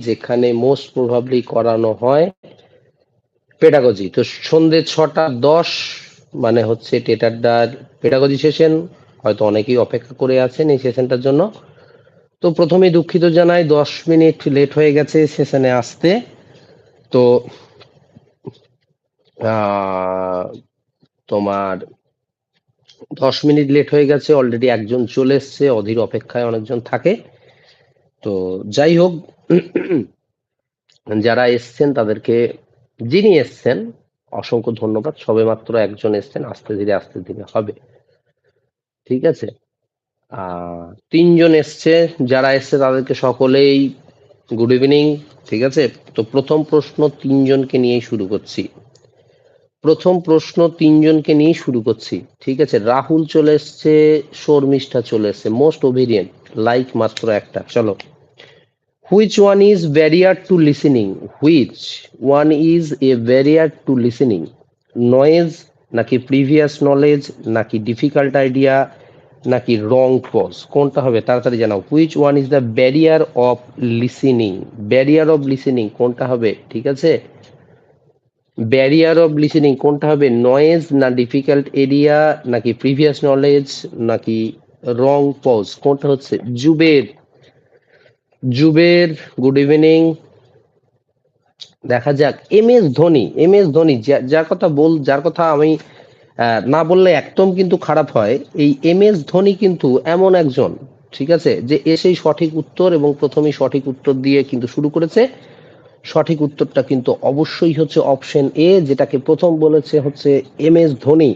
যেখানে most probably করানো হয় পেডাগজি। তো সন্ধ্যে 6:10 মানে হচ্ছে টেট আড্ডার পেডাগজি সেশন। হয়তো অনেকেই অপেক্ষা করে আছেন এই সেশনটার জন্য। তো প্রথমেই দুঃখিত জানাই 10 মিনিট লেট হয়ে গেছে সেশনে আসতে। তো তোমার 10 মিনিট লেট হয়ে গেছে, অলরেডি একজন চলে এসছে, অধীর অপেক্ষায় অনেকজন থাকে। তো যাই হোক, যারা এসছেন তাদেরকে, যিনি এসছেন অসংখ্য ধন্যবাদ। সবে মাত্র একজন এসছেন, আস্তে ধীরে হবে, ঠিক আছে। 3জন এসছে, যারা এসছে তাদেরকে সকলেই গুড ইভিনিং, ঠিক আছে। তো প্রথম প্রশ্ন 3জনকে নিয়েই শুরু করছি। ঠিক আছে। রাহুল চলে এসছে, শর্মিষ্ঠা চলে এসছে, মোস্ট ওবিডিয়েন্ট, লাইক মাত্র একটা। চলো, which one is barrier two listening? Noise, নাকি প্রিভিয়াস নলেজ, নাকি ডিফিকাল্ট আইডিয়া, নাকি রং পজ? কোনটা হবে তাড়াতাড়ি জানাও। Which one is the barrier of listening? কোনটা হবে? ঠিক আছে, ব্যারিয়ার অফ লিসেনিং কোনটা হবে? নয়েজ, না ডিফিকাল্ট এরিয়া, নাকি প্রিভিয়াস নলেজ, নাকি রং পজ? কোনটা হচ্ছে? Zuber good evening. দেখা যাক, এম এস ধোনি যার কথা আমি না বললে একদম কিন্তু খারাপ হয়। এই এম এস ধোনি কিন্তু এমন একজন, ঠিক আছে, যে এসেই সঠিক উত্তর এবং প্রথমেই সঠিক উত্তর দিয়ে কিন্তু শুরু করেছে। সঠিক উত্তরটা কিন্তু অবশ্যই হচ্ছে অপশন এ, যেটাকে প্রথম বলেছে হচ্ছে এম এস ধোনি,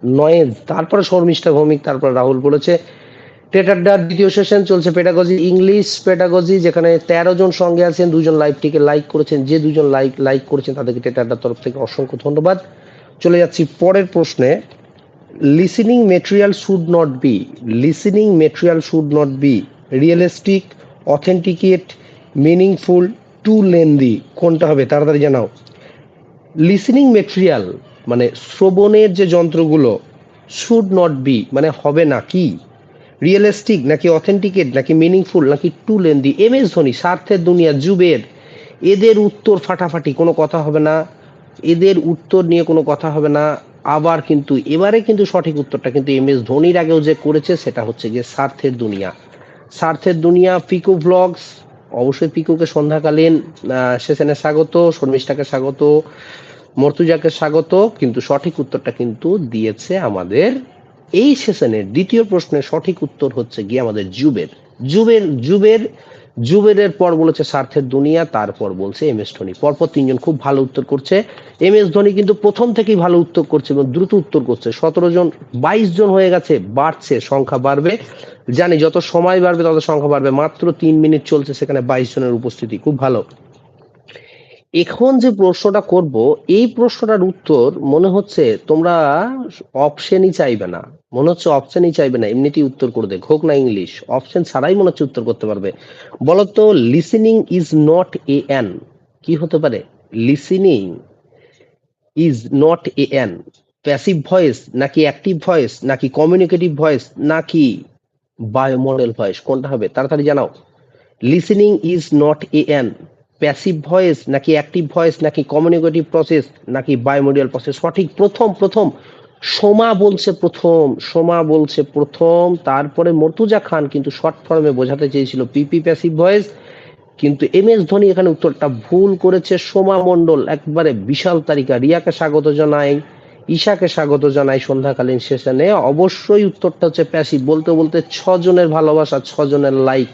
নয়েজ, তারপরে শর্মিষ্ঠা ভৌমিক, তারপর রাহুল বলেছে। টেট আড্ডার দ্বিতীয় সেশন চলছে পেডাগজি, ইংলিশ পেডাগজি, যেখানে 13 জন সঙ্গে আছেন, 2জন লাইভটিকে লাইক করেছেন। যে 2জন লাইক করেছেন তাদেরকে টেট আড্ডার তরফ থেকে অসংখ্য ধন্যবাদ। চলে যাচ্ছি পরের প্রশ্নে। Listening material should not be realistic, authenticate, meaningful, to lengthy. কোনটা হবে তাড়াতাড়ি জানাও। লিসেনিং মেটেরিয়াল মানে শ্রবণের যে যন্ত্রগুলো, শুড নট বি মানে হবে না কি, রিয়েলিস্টিক, নাকি অথেন্টিকেট, নাকি মিনিংফুল, নাকি to lengthy? M S Dhoni, স্বার্থের দুনিয়া, জুবের, এদের উত্তর ফাটাফাটি, কোনো কথা হবে না, এদের উত্তর নিয়ে কোনো কথা হবে না। আবার কিন্তু এবারে কিন্তু সঠিক উত্তরটা কিন্তু এম এস ধোনির আগেও যে করেছে সেটা হচ্ছে গিয়ে স্বার্থের দুনিয়া। পিকু ব্লগস, অবশ্যই পিকুকে সন্ধ্যাকালীন সেশনে স্বাগত, শর্মিষ্ঠাকে স্বাগত, মর্তুজাকে স্বাগত। কিন্তু সঠিক উত্তরটা কিন্তু দিয়েছে আমাদের এই সেশনের দ্বিতীয় প্রশ্নের সঠিক উত্তর হচ্ছে গিয়ে আমাদের জুবেরের পর বলেছে স্বার্থের দুনিয়া, তারপর বলছে এম এস ধোনি। পরপর 3জন খুব ভালো উত্তর করছে। এম এস ধোনি কিন্তু প্রথম থেকেই ভালো উত্তর করছে এবং দ্রুত উত্তর করছে। 17 জন 22 জন হয়ে গেছে, বাড়ছে, সংখ্যা বাড়বে, জানি যত সময় বাড়বে তত সংখ্যা বাড়বে। মাত্র 3 মিনিট চলছে, সেখানে 22 জনের উপস্থিতি, খুব ভালো। এখন যে প্রশ্নটা করব, এই প্রশ্নটার উত্তর মনে হচ্ছে তোমরা অপশনই চাইবে না, এমনিতেই উত্তর করে দেখ, হোক না ইংলিশ, অপশন ছাড়াই মনে হচ্ছে উত্তর করতে পারবে। বলতো, listening is not a an, কি হতে পারে? Listening is not a an passive voice, নাকি অ্যাক্টিভ ভয়েস, নাকি কমিউনিকেটিভ ভয়েস, নাকি বায়োমডেল ভয়েস? কোনটা হবে তাড়াতাড়ি জানাও। Listening is not a an passive voice, নাকি অ্যাক্টিভ ভয়েস, নাকি কমিউনিকেটিভ প্রসেস, নাকি বায়োমোডিয়াল প্রসেস? সঠিক প্রথম সোমা বলছে প্রথম, তারপরে মর্তুজা খান কিন্তু শর্ট ফর্মে বোঝাতে চেয়েছিল পিপি প্যাসিভ ভয়েস, কিন্তু এম এস ধোনি এখানে উত্তরটা ভুল করেছে। সোমা মণ্ডল একবারে বিশাল তালিকা, রিয়াকে স্বাগত জানাই, ঈশাকে স্বাগত জানাই সন্ধ্যাকালীন সেশনে। অবশ্যই উত্তরটা হচ্ছে প্যাসিভ। বলতে বলতে 6 জনের ভালোবাসা, 6 জনের লাইক।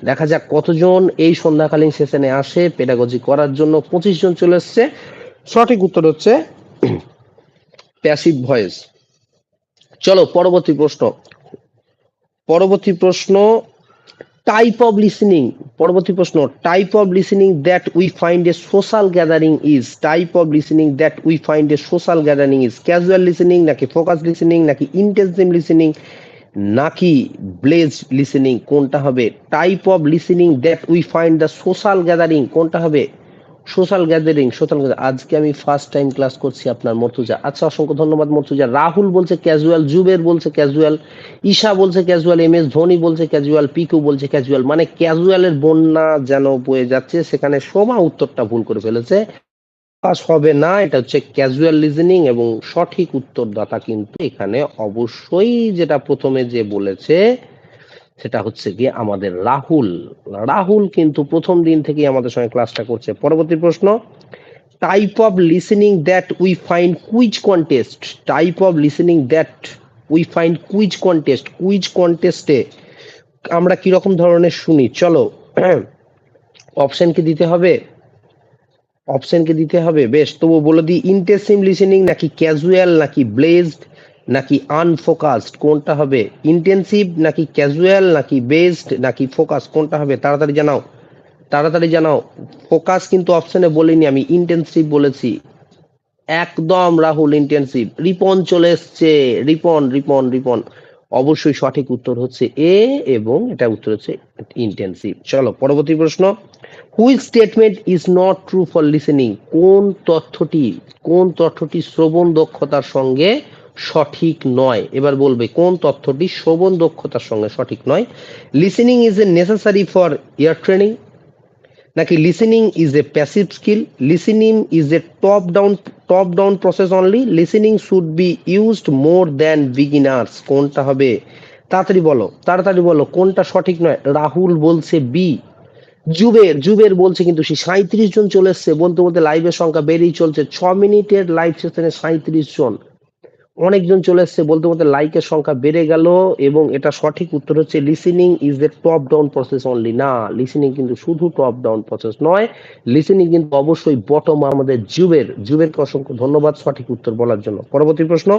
দেখা যাক কতজন এই সন্ধ্যাকালীন সেশনে আসে পেডাগজি করার জন্য। 25 জন চলে এসছে। সঠিক উত্তর হচ্ছে প্যাসিভ ভয়েস। চলো পরবর্তী প্রশ্ন, type of listening that we find a social gathering is casual listening, নাকি ফোকাস লিসেনিং, নাকি ইন্টেনসিভ লিসেনিং, নাকি ব্লেজ লিসেনিং? কোনটা হবে? Type of listening that we find the social gathering, কোনটা হবে? সোশ্যাল গ্যাদারিং, আজকে আমি ফার্স্ট টাইম ক্লাস করছি আপনার মর্তুজা। আচ্ছা, অসংখ্য ধন্যবাদ মর্তুজা। রাহুল বলছে ক্যাজুয়াল, জুবের বলছে ক্যাজুয়াল, ঈশা বলছে ক্যাজুয়াল, এম এস ধোনি বলছে ক্যাজুয়াল, পিকু বলছে ক্যাজুয়াল। মানে ক্যাজুয়ালের বন্যা যেন বয়ে যাচ্ছে, সেখানে সোমা উত্তরটা ভুল করে ফেলেছে। পাস হবে না, এটা হচ্ছে ক্যাজুয়াল লিসেনিং, এবং সঠিক উত্তরদাতা কিন্তু এখানে অবশ্যই যেটা প্রথমে যে বলেছে সেটা হচ্ছে গিয়ে আমাদের রাহুল। রাহুল কিন্তু প্রথম দিন থেকেই আমাদের সঙ্গে ক্লাসটা করছে। পরবর্তী প্রশ্ন, type of listening that we find quiz contest, type of listening that we find quiz contest, quiz কন্টেস্টে আমরা কিরকম ধরনের শুনি, চলো অপশন কি দিতে হবে, অপশন কি দিতে হবে, বেশ তবু বলে দিই, ইন্টেন্সিভ লিসেনিং নাকি ক্যাজুয়াল নাকি ব্লেজড নাকি আনফোকাসড, কোনটা হবে? ইন্টেন্সিভ নাকি ক্যাজুয়াল নাকি বেসড নাকি ফোকাস, কোনটা হবে? তাড়াতাড়ি জানাও, তাড়াতাড়ি জানাও। ফোকাস কিন্তু অপশনে বলিনি আমি, ইন্টেন্সিভ বলেছি। একদম রাহুল, ইন্টেন্সিভ। রিপন চলে এসছে, রিপন রিপন রিপন। অবশ্যই সঠিক উত্তর হচ্ছে এ, এবং এটা উত্তর হচ্ছে ইন্টেন্সিভ। চলো পরবর্তী প্রশ্ন, which statement is not true for listening, কোন তথ্যটি শ্রবণ দক্ষতার সঙ্গে সঠিক নয়? এবার বলবে কোন তথ্যটি শ্রবণ দক্ষতার সঙ্গে সঠিক নয়। Listening is a necessary for ear training, নাকি listening is a passive skill, listening is a top down process only, listening should be used more than beginners, কোনটা হবে? তাড়াতাড়ি বলো, তাড়াতাড়ি বলো, কোনটা সঠিক নয়? রাহুল বলছে বি। জুবের বলছে কিন্তু সে 37 জন চলে এসছে, বলতে বলতে লাইভের সংখ্যা বেড়েই চলছে। 6 মিনিটের লাইভ সেশনে 37 জন, অনেকজন চলে এসছে, বলতে বলতে লাইকের সংখ্যা বেড়ে গেল। এবং এটা সঠিক উত্তর হচ্ছে listening is a top down process only. না, লিসেনিং কিন্তু শুধু টপ ডাউন প্রসেস নয়, লিসেনিং কিন্তু অবশ্যই বটম। আমাদের জুবেরকে অসংখ্য ধন্যবাদ সঠিক উত্তর বলার জন্য। পরবর্তী প্রশ্ন,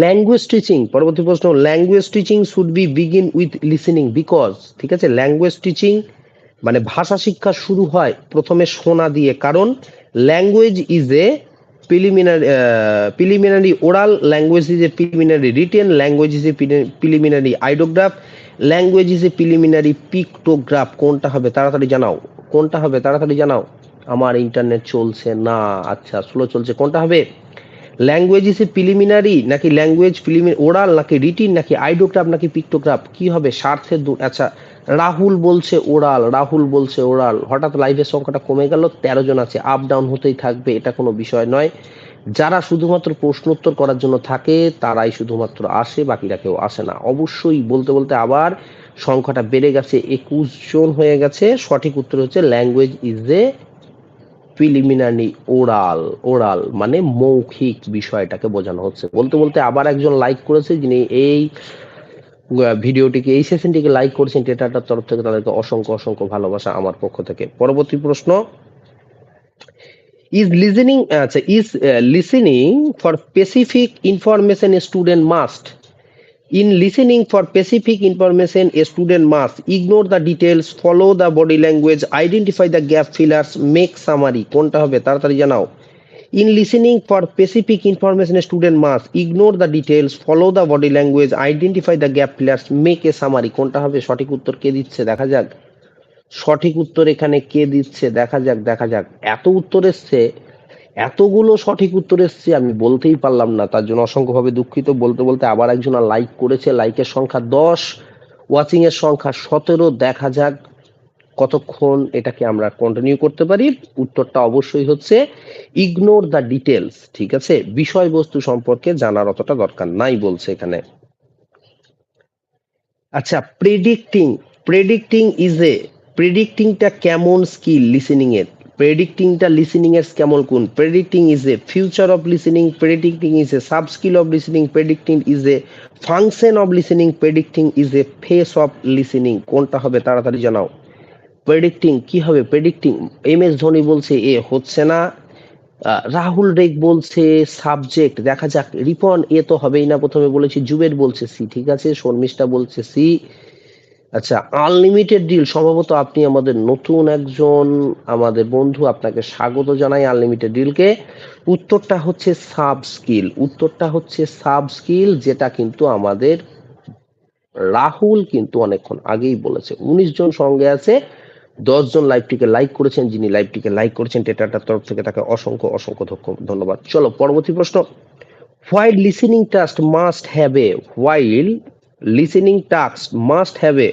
ল্যাঙ্গুয়েজ টিচিং, পরবর্তী প্রশ্ন, language teaching should be begin with listening because, ঠিক আছে, ল্যাঙ্গুয়েজ টিচিং মানে ভাষা শিক্ষা শুরু হয় প্রথমে শোনা দিয়ে, কারণ language is a preliminary oral, language is a preliminary written, language is a preliminary ideograph, language is a preliminary pictograph, কোনটা হবে? তাড়াতাড়ি জানাও, কোনটা হবে? তাড়াতাড়ি জানাও। আমার ইন্টারনেট চলছে না, আচ্ছা স্লো চলছে, কোনটা হবে? ল্যাঙ্গুয়েজ ইজ এ প্রিলিমিনারি নাকি ল্যাঙ্গুয়েজ ওরাল নাকি রিটিন নাকি আইডোগ্রাফ নাকি পিক্টোগ্রাফ, কি হবে? স্বার্থের আচ্ছা, রাহুল বলছে ওরাল, রাহুল বলছে ওরাল। হঠাৎ লাইভের সংখ্যাটা কমে গেল, 13 জন আছে, আপ ডাউন হতেই থাকবে, এটা কোনো বিষয় নয়। যারা শুধুমাত্র প্রশ্ন উত্তর করার জন্য থাকে তারাই শুধুমাত্র আসে, বাকিরা কেউ আসে না। অবশ্যই বলতে বলতে আবার সংখ্যাটা বেড়ে গেছে, 21 জন হয়ে গেছে। সঠিক উত্তর হচ্ছে language is a preliminary oral মানে মৌখিক বিষয়টাকে বোঝানো হচ্ছে। বলতে বলতে আবার একজন লাইক করেছে, যিনি এই ভিডিওটিকে, এই সেশনটিকে লাইক করেছেন টেটাটার তরফ থেকে, তাদেরকে অসংখ্য অসংখ্য ভালোবাসা আমার পক্ষ থেকে। পরবর্তী প্রশ্ন, is listening for specific information a student must, in listening for specific information a student must ignore the details, follow the body language, identify the gap fillers, make summary, কোনটা হবে? তাড়াতাড়ি জানাও। in listening for specific information a student must ignore the details, follow the body language, identify the gap fillers, make a summary, কোনটা হবে? সঠিক উত্তর কে দিচ্ছে দেখা যাক, সঠিক উত্তর এখানে কে দিচ্ছে দেখা যাক, দেখা যাক। এত উত্তর এসছে, এতগুলো সঠিক উত্তর এসছে, আমি বলতেই পারলাম না, তার জন্য অসংখ্যভাবে দুঃখিত। বলতে বলতে আবার একজন লাইক করেছে, লাইকের সংখ্যা 10, ওয়াচিং এর সংখ্যা 17, দেখা যাক কতক্ষণ এটাকে আমরা কন্টিনিউ করতে পারি। উত্তরটা অবশ্যই হচ্ছে ইগনোর দ্য ডিটেলস, ঠিক আছে, বিষয়বস্তু সম্পর্কে জানার অতটা দরকার নাই বলছে এখানে। আচ্ছা, প্রেডিক্টিংটা কেমন স্কিল লিসেনিং এর? প্রেডিক্টিংটা লিসেনিং এর কেমন কোন? Predicting is a future of listening, predicting is a sub skill of listening, predicting is a function of listening, predicting is a face of listening, কোনটা হবে? তাড়াতাড়ি জানাও। প্রেডিক্টিং কি হবে? প্রেডিক্টিং, এম এস ধোনি বলছে এ, হচ্ছে না। রাহুল রেক বলছে সাবজেক্ট, দেখা যাক। রিপন এ তো হবেই না, প্রথমে বলেছি। জুবের বলছে সি, ঠিক আছে। শর্মিষ্ঠা বলছে সি। আচ্ছা, আনলিমিটেড ডিল, সম্ভবত আপনি আমাদের নতুন একজন আমাদের বন্ধু, আপনাকে স্বাগত জানাই আনলিমিটেড ডিলকে। উত্তরটা হচ্ছে সাব স্কিল, উত্তরটা হচ্ছে সাব স্কিল, যেটা কিন্তু আমাদের রাহুল কিন্তু অনেকক্ষণ আগেই বলেছে। 19 জন সঙ্গে আছে, 10 জন লাইভটিকে লাইক করেছেন, যিনি লাইভটিকে লাইক করেছেন টেটাটার তরফ থেকে তাকে অসংখ্য অসংখ্য ধন্যবাদ। চলো পরবর্তী প্রশ্ন, while listening task must have a while listening tasks must have a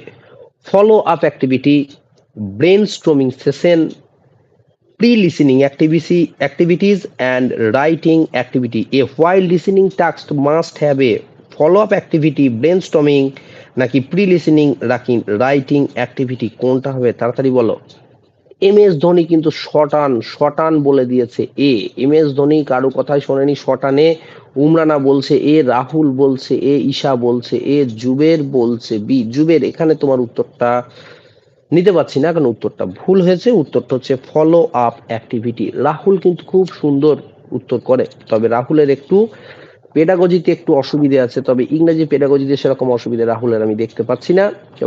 follow up activity, brainstorming session, pre-listening activities and writing activity. A while listening task must have a follow up activity, brainstorming নাকি pre-listening writing activity, কোনটা হবে তাড়াতাড়ি বলো। MS Dhoni কিন্তু শটান বলে দিয়েছে এ। MS Dhoni কারো কথাই শোনেনি, শটানে উমরানা বলছে এ, রাহুল বলছে এ, ঈশা বলছে এ, জুবের বলছে বি। জুবের, এখানে তোমার উত্তরটা নিতে পারছি না কারণ উত্তরটা ভুল হয়েছে, উত্তরটা হচ্ছে ফলো আপ অ্যাক্টিভিটি। রাহুল কিন্তু খুব সুন্দর উত্তর করে, তবে রাহুলের একটু পেডাগজিতে একটু অসুবিধে আছে, তবে ইংরেজি পেডাগজিতে সেরকম অসুবিধা রাহুলের আমি দেখতে পাচ্ছি না।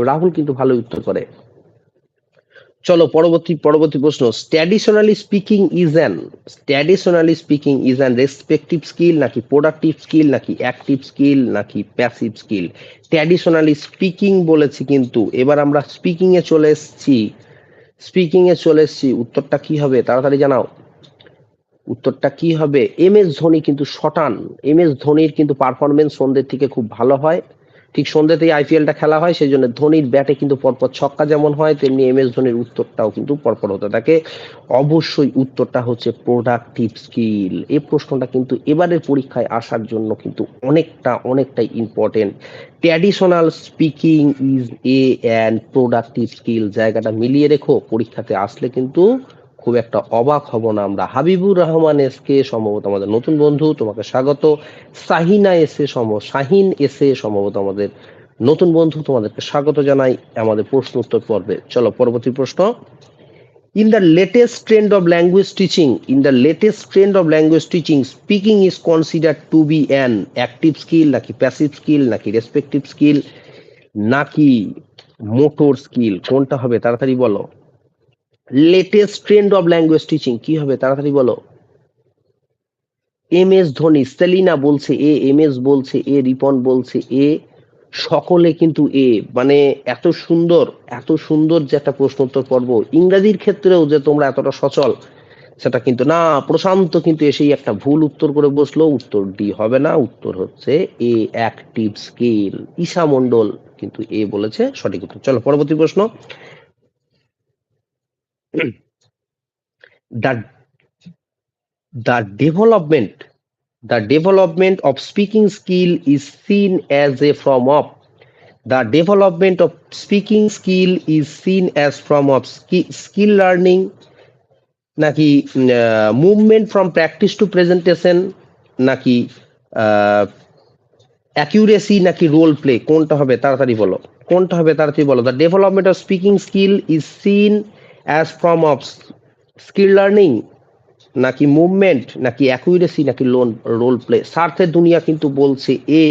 রাহুল কিন্তু ভালো উত্তর করে। চলো পরবর্তী প্রশ্ন, traditionally speaking is an respective skill নাকি প্রোডাক্টিভ স্কিল নাকি অ্যাক্টিভ স্কিল নাকি প্যাসিভ স্কিল। ট্র্যাডিশনালি স্পিকিং বলেছি, কিন্তু এবার আমরা স্পিকিং এ চলে এসেছি। উত্তরটা কি হবে তাড়াতাড়ি জানাও, উত্তরটা কি হবে। MS ধোনি কিন্তু শটান। MS ধোনির কিন্তু পারফরমেন্স সন্ধ্যের থেকে খুব ভালো হয়, ঠিক সন্ধ্যেতেই IPLটা খেলা হয়, সেই জন্য ধোনির ব্যাটে কিন্তু পরপর ছক্কা যেমন হয় তেমনি MS ধোনির উত্তরটাও কিন্তু পরপর হতে থাকে। অবশ্যই উত্তরটা হচ্ছে প্রোডাক্টিভ স্কিল। এই প্রশ্নটা কিন্তু এবারের পরীক্ষায় আসার জন্য কিন্তু অনেকটাই important. Traditional speaking is a and productive skill, জায়গাটা মিলিয়ে রেখো, পরীক্ষাতে আসলে কিন্তু খুব একটা অবাক হব না আমরা। হাবিবুর রহমান এসকে সম্ভবত আমাদের নতুন বন্ধু, তোমাকে স্বাগত। শাহিন এসে সম্ভবত আমাদের নতুন বন্ধু, তোমাদেরকে স্বাগত জানাই আমাদের প্রশ্ন উত্তর পর্বে। চলো পরবর্তী প্রশ্ন, in the latest trend of language teaching speaking is considered to be an active skill নাকি প্যাসিভ স্কিল নাকি রেসপেক্টিভ স্কিল নাকি মোটর স্কিল, কোনটা হবে তাড়াতাড়ি বলো। Latest trend of language teaching কি হবে তাড়াতাড়ি বলো। MS ধোনি, সেলিনা বলছে এ, MS বলছে এ, রিপন বলছে এ, সকলে কিন্তু এ। মানে এত সুন্দর যে একটা প্রশ্ন উত্তর পর্ব, ইংরেজির ক্ষেত্রেও যে তোমরা এতটা সচল সেটা কিন্তু না। প্রশান্ত কিন্তু এসেই একটা ভুল উত্তর করে বসলো, উত্তর ডি হবে না, উত্তর হচ্ছে এ, অ্যাক্টিভ স্কিল। ঈশা মন্ডল কিন্তু এ বলেছে সঠিক উত্তর। চলো পরবর্তী প্রশ্ন, the development of speaking skill is seen as a form of the development of speaking skill is seen as form of skill learning নাকি movement from practice to presentation নাকি accuracy নাকি role play, কোনটা হবে তাড়াতাড়ি বলো। the development of speaking skill is seen as form of skill learning নাকি movement নাকি accuracy নাকি রোল প্লে। স্বার্থের দুনিয়া কিন্তু বলছে এ,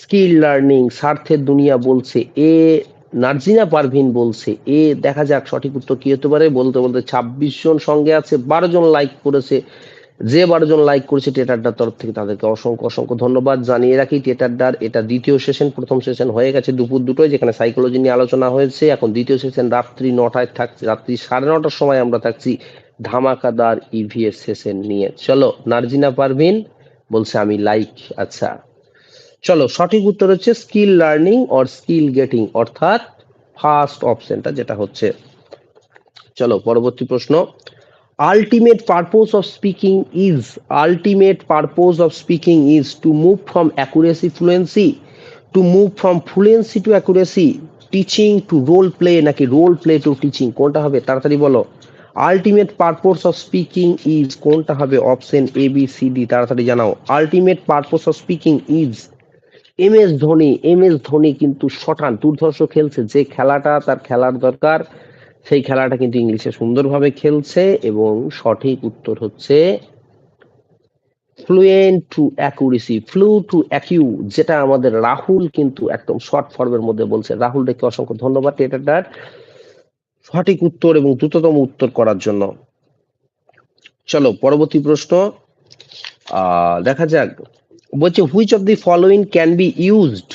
স্কিল লার্নিং। স্বার্থের দুনিয়া বলছে এ, নার্জিনা পারভিন বলছে এ। দেখা যাক সঠিক উত্তর কি হতে পারে। বলতে 26 জন সঙ্গে আছে, 12 জন লাইক করেছে। যে 12 জন লাইক করেছে টেটারডার তরফ থেকে তাদেরকে অসংখ্য ধন্যবাদ জানিয়ে রাখি। টেটারডার এটা দ্বিতীয় সেশন, প্রথম সেশন হয়ে গেছে দুপুর 2টায় যেখানে সাইকোলজি নিয়ে আলোচনা হয়েছে। এখন দ্বিতীয় সেশন রাত্রি 9টায় থাকছে, রাত্রি 9:30টার সময় আমরা থাকছি ধামাকাদার EVS সেশন নিয়ে। চলো নার্জিনা পারভিন বলছে আমি লাইক, আচ্ছা চলো সঠিক উত্তর হচ্ছে skill learning or skill getting, অর্থাৎ ফার্স্ট অপশনটা যেটা হচ্ছে। চলো পরবর্তী প্রশ্ন, ultimate purpose of speaking is to move from fluency to accuracy, teaching to role play নাকি role play to teaching, কোনটা হবে তাড়াতাড়ি বলো। Ultimate purpose of speaking is, কোনটা হবে অপশন ABCD তাড়াতাড়ি জানাও। Ultimate purpose of speaking is MS Dhoni কিন্তু শটান, দুর্ধর্ষ খেলছে। যে খেলাটা তার খেলার দরকার সেই খেলাটা কিন্তু ইংলিশে সুন্দরভাবে খেলছে, এবং সঠিক উত্তর হচ্ছে ফ্লুয়েন্ট টু অ্যাকুরেসি, যেটা আমাদের রাহুল কিন্তু একদম শর্ট ফর্মের মধ্যে বলছে। রাহুল দেখে অসংখ্য ধন্যবাদ এটার সঠিক উত্তর এবং দ্রুততম উত্তর করার জন্য। চলো পরবর্তী প্রশ্ন দেখা যাক। বলছে which of the following can be used,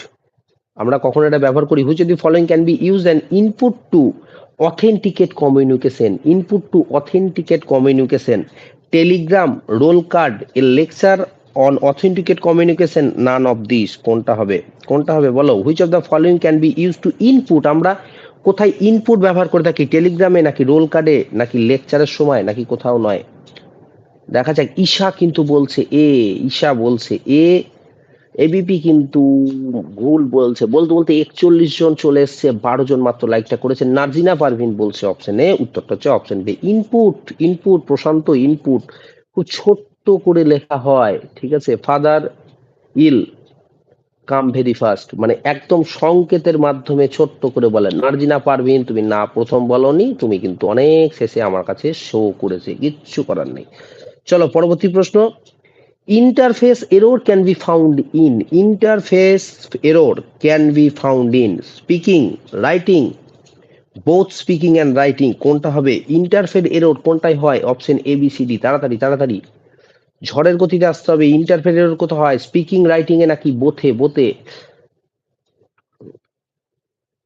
আমরা কখন এটা ব্যবহার করি, which of the following can be used and input to authenticate communication, input to authenticate communication, telegram, role card, a lecture on authenticate communication, none of this. কোনটা হবে? কোনটা হবে বলো? Which of the following can be use to input? আমরা কোথায় input ব্যবহার করে থাকি? টেলিগ্রামে, নাকি রোল কার্ডে, নাকি লেকচারের সময়, নাকি কোথাও নয়? দেখা যাক। ঈশা কিন্তু বলছে এ, ঈশা বলছে এ, এবিপি কিন্তু ভুল বলছে। বলতে বলতে 41 জন চলে এসছে, 12 জন মাত্র লাইকটা করেছে। নার্জিনা পারভিন বলছে অপশন এ, উত্তরটা হচ্ছে অপশন বি। ইনপুট, ইনপুট প্রশান্ত, ইনপুট খুব ছোট্ট করে লেখা হয়, ঠিক আছে। ফাদার ইল কাম ভেরি ফাস্ট, মানে একদম সংকেতের মাধ্যমে ছোট্ট করে বলেন। নার্জিনা পারভিন, তুমি না প্রথম বলনি, তুমি কিন্তু অনেক শেষে আমার কাছে শো করেছে, কিচ্ছু করার নেই। চলো পরবর্তী প্রশ্ন। Interface error can be found in, interface error can be found in speaking, writing, both speaking and writing। কোনটা হবে? ইন্টারফেস এরর কোনটাই হয়? Option A B C D. তাড়াতাড়ি তাড়াতাড়ি, ঝড়ের গতিতে আসতে হবে। ইন্টারফেস এরর কোথায় হয়? স্পিকিং, রাইটিং এ, নাকি বোথে? বোথে।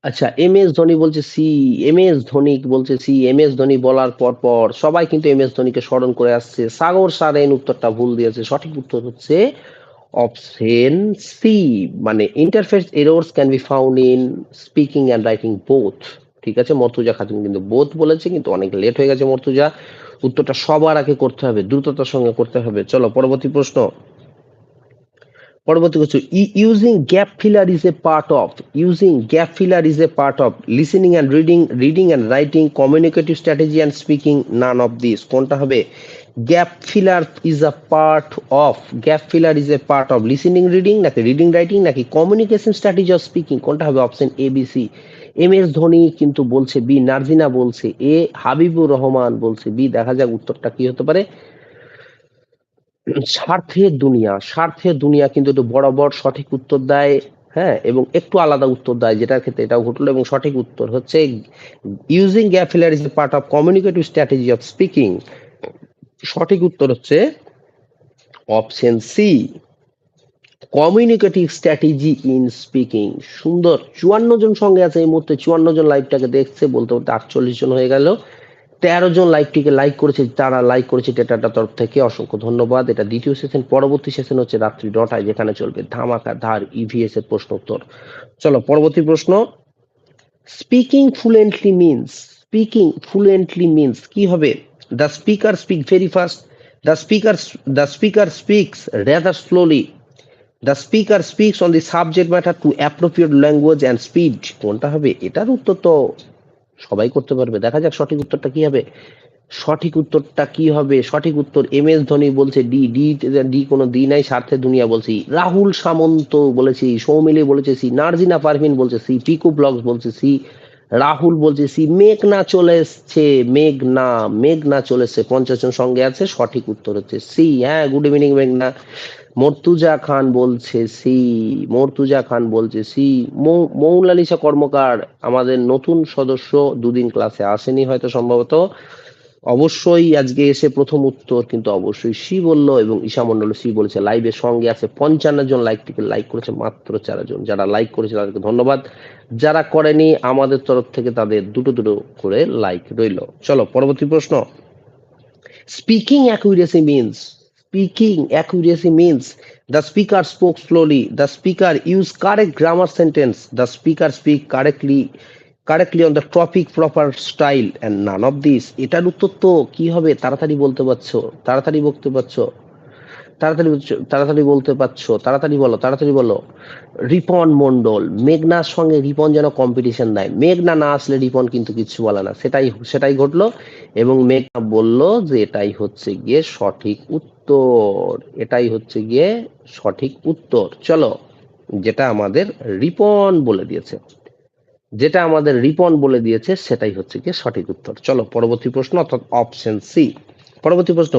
আচ্ছা, এম এস ধোনি বলছে সি, এম এস ধোনি বলছে সি। এম এস ধোনি বলার পর পর সবাই কিন্তু এম এস ধোনিকে স্মরণ করে আসছে। সাগর সারেন উত্তরটা ভুল দিয়েছে, সঠিক উত্তর হচ্ছে অপশন সি, মানে interface errors can be found in speaking and writing both. ঠিক আছে, মর্তুজা খাতুন কিন্তু বোথ বলেছে, কিন্তু অনেক লেট হয়ে গেছে মর্তুজা। উত্তরটা সবার আগে করতে হবে, দ্রুততার সঙ্গে করতে হবে। চলো পরবর্তী প্রশ্ন। পরবর্তী কিছু, using gap filler is a part of, using gap filler is a part of listening and reading, reading and writing, communicative strategy and speaking, none of this. কোনটা হবে? Gap filler is a part of, gap filler is a part of listening reading, নাকি reading writing, নাকি communication strategy of speaking? কোনটা হবে? Option A B C. M S Dhoni কিন্তু বলছে B, নার্জিনা বলছে এ, হাবিবুর রহমান বলছে বি। দেখা যাক উত্তরটা কি হতে পারে। স্বার্থের দুনিয়া, স্বার্থের দুনিয়া কিন্তু একটু বরাবর সঠিক উত্তর দেয়, হ্যাঁ, এবং একটু আলাদা উত্তর দেয়, যেটার ক্ষেত্রে এটাও ঘটলো। এবং সঠিক উত্তর হচ্ছে using gap filler is a part of communicative strategy of speaking. সঠিক উত্তর হচ্ছে option C, communicative strategy in speaking. সুন্দর। 54 জন সঙ্গে আছে এই মুহূর্তে, 54 জন লাইভটাকে দেখছে, বলতে বলতে 48 জন হয়ে গেল। 13 জন লাইভটিকে লাইক করেছে, তারা লাইক করেছে টেটাটার তরফ থেকে, অসংখ্য ধন্যবাদ। এটা দ্বিতীয় সেশন। পরবর্তী সেশন হচ্ছে রাত্রি 9টায়, যেখানে চলবে ধামাকা ধার ইভিএস এর প্রশ্ন উত্তর। চলো পরবর্তী প্রশ্ন। Speaking fluently means, speaking fluently means কি হবে? The speaker speak very fast, the speaker, the speaker speaks rather slowly, the speaker speaks on the subject matter to appropriate language and speed. কোনটা হবে? এটার উত্তর তো সবাই করতে পারবে। দেখা যাক সঠিক উত্তরটা কি হবে। সঠিক উত্তরটা কি হবে? সঠিক উত্তর এম এস ধোনি বলছে ডি, ডি, ডি কোনো দি নাই। স্বার্থের দুনিয়া বলছি। রাহুল সামন্ত বলেছি, সৌমিলি বলেছে সি, নার্জিনা পারভিন বলছে সি, পিকু ব্লগস বলছে সি, রাহুল বলছে সি, মেঘনা চলে এসছে, মেঘনা, মেঘনা চলে এসছে, 50 জন সঙ্গে আছে। সঠিক উত্তর হচ্ছে সি। হ্যাঁ, গুড ইভিনিং মেঘনা। মর্তুজা খান বলছে সি, মর্তুজা খান বলছে সি। মৌলালিসা কর্মকার আমাদের নতুন সদস্য, দুদিন ক্লাসে আসেনি হয়তো সম্ভবত, অবশ্যই আজকে এসে প্রথম উত্তর কিন্তু অবশ্যই সি বললো। এবং ঈশা মন্ডল সি বলেছে। লাইভের সঙ্গে আছে 55 জন, লাইকটিকে লাইক করেছে মাত্র 4 জন। যারা লাইক করেছে তাদেরকে ধন্যবাদ, যারা করেনি আমাদের তরফ থেকে তাদের দুটো দুটো করে লাইক রইল। চলো পরবর্তী প্রশ্ন। Speaking accuracy means, speaking accuracy means the speaker spoke slowly, the speaker used correct grammar sentence, the speaker speak correctly on the topic, proper style, and none of this। এটার উত্তর তো কি হবে? তাড়াতাড়ি বলতে পারছো, তাড়াতাড়ি বলতে পারছো, তাড়াতাড়ি তাড়াতাড়ি বলতে পারছো, তাড়াতাড়ি বলো, তাড়াতাড়ি বলো। রিপন মন্ডল, মেঘনার সঙ্গে রিপন যেন কম্পিটিশন দেয়। মেঘনা না আসলে রিপন কিন্তু কিছু বলে না, সেটাই সেটাই ঘটলো। এবং মেঘনা বলল যে এটাই হচ্ছে গিয়ে সঠিক উত্তর, এটাই হচ্ছে গিয়ে সঠিক উত্তর। চলো, যেটা আমাদের রিপন বলে দিয়েছে, যেটা আমাদের রিপন বলে দিয়েছে সেটাই হচ্ছে গিয়ে সঠিক উত্তর। চলো পরবর্তী প্রশ্ন, অর্থাৎ অপশন সি। পরবর্তী প্রশ্ন।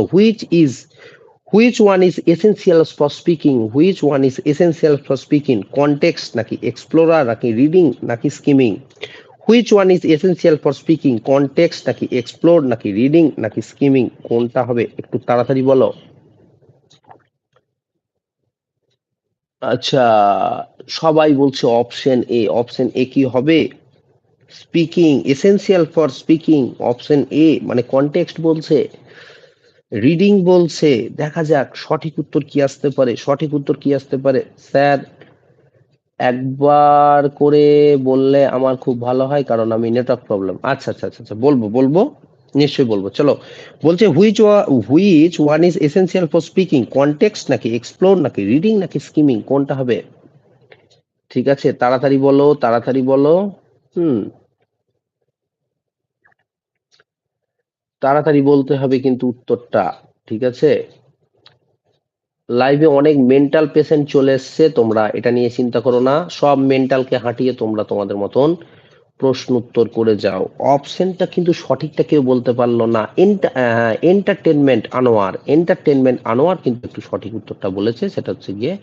Which one is essential for speaking, which one is essential for speaking? Context, নাকি এক্সপ্লোরার, নাকি রিডিং, নাকি skimming? Which one is essential for speaking? Context, নাকি এক্সপ্লোর, নাকি রিডিং, নাকি স্কিমিং? কোনটা হবে? একটু তাড়াতাড়ি বলো। আচ্ছা, সবাই বলছে অপশন এ। অপশন এ কি হবে? Speaking, essential for speaking, option A মানে কনটেক্সট বলছে, রিডিং বলছে। দেখা যাক সঠিক উত্তর কি আসতে পারে, সঠিক উত্তর কি আসতে পারে। স্যার একবার করে বললে আমার খুব ভালো হয়, কারণ আমি নেটওয়ার্ক প্রবলেম। আচ্ছা আচ্ছা আচ্ছা আচ্ছা, বলবো বলবো, নিশ্চয়ই বলবো। চলো, বলছে which one is essential for speaking, context নাকি এক্সপ্লোর নাকি রিডিং নাকি স্কিমিং, কোনটা হবে? ঠিক আছে, তাড়াতাড়ি বলো, তাড়াতাড়ি বলো। হুম, তাড়াতাড়ি বলতে হবে কিন্তু উত্তরটা। ঠিক আছে, লাইভে অনেক মেন্টাল পেশেন্ট চলে এসছে, তোমরা এটা নিয়ে চিন্তা করো না, সব মেন্টালকে হাঁটিয়ে তোমরা তোমাদের মতন প্রশ্ন উত্তর করে যাও। অপশনটা কিন্তু সঠিকটা কেউ বলতে পারলো না। এন্টারটেনমেন্ট আনোয়ার, এন্টারটেনমেন্ট আনোয়ার কিন্তু একটু সঠিক উত্তরটা বলেছে, সেটা হচ্ছে গিয়ে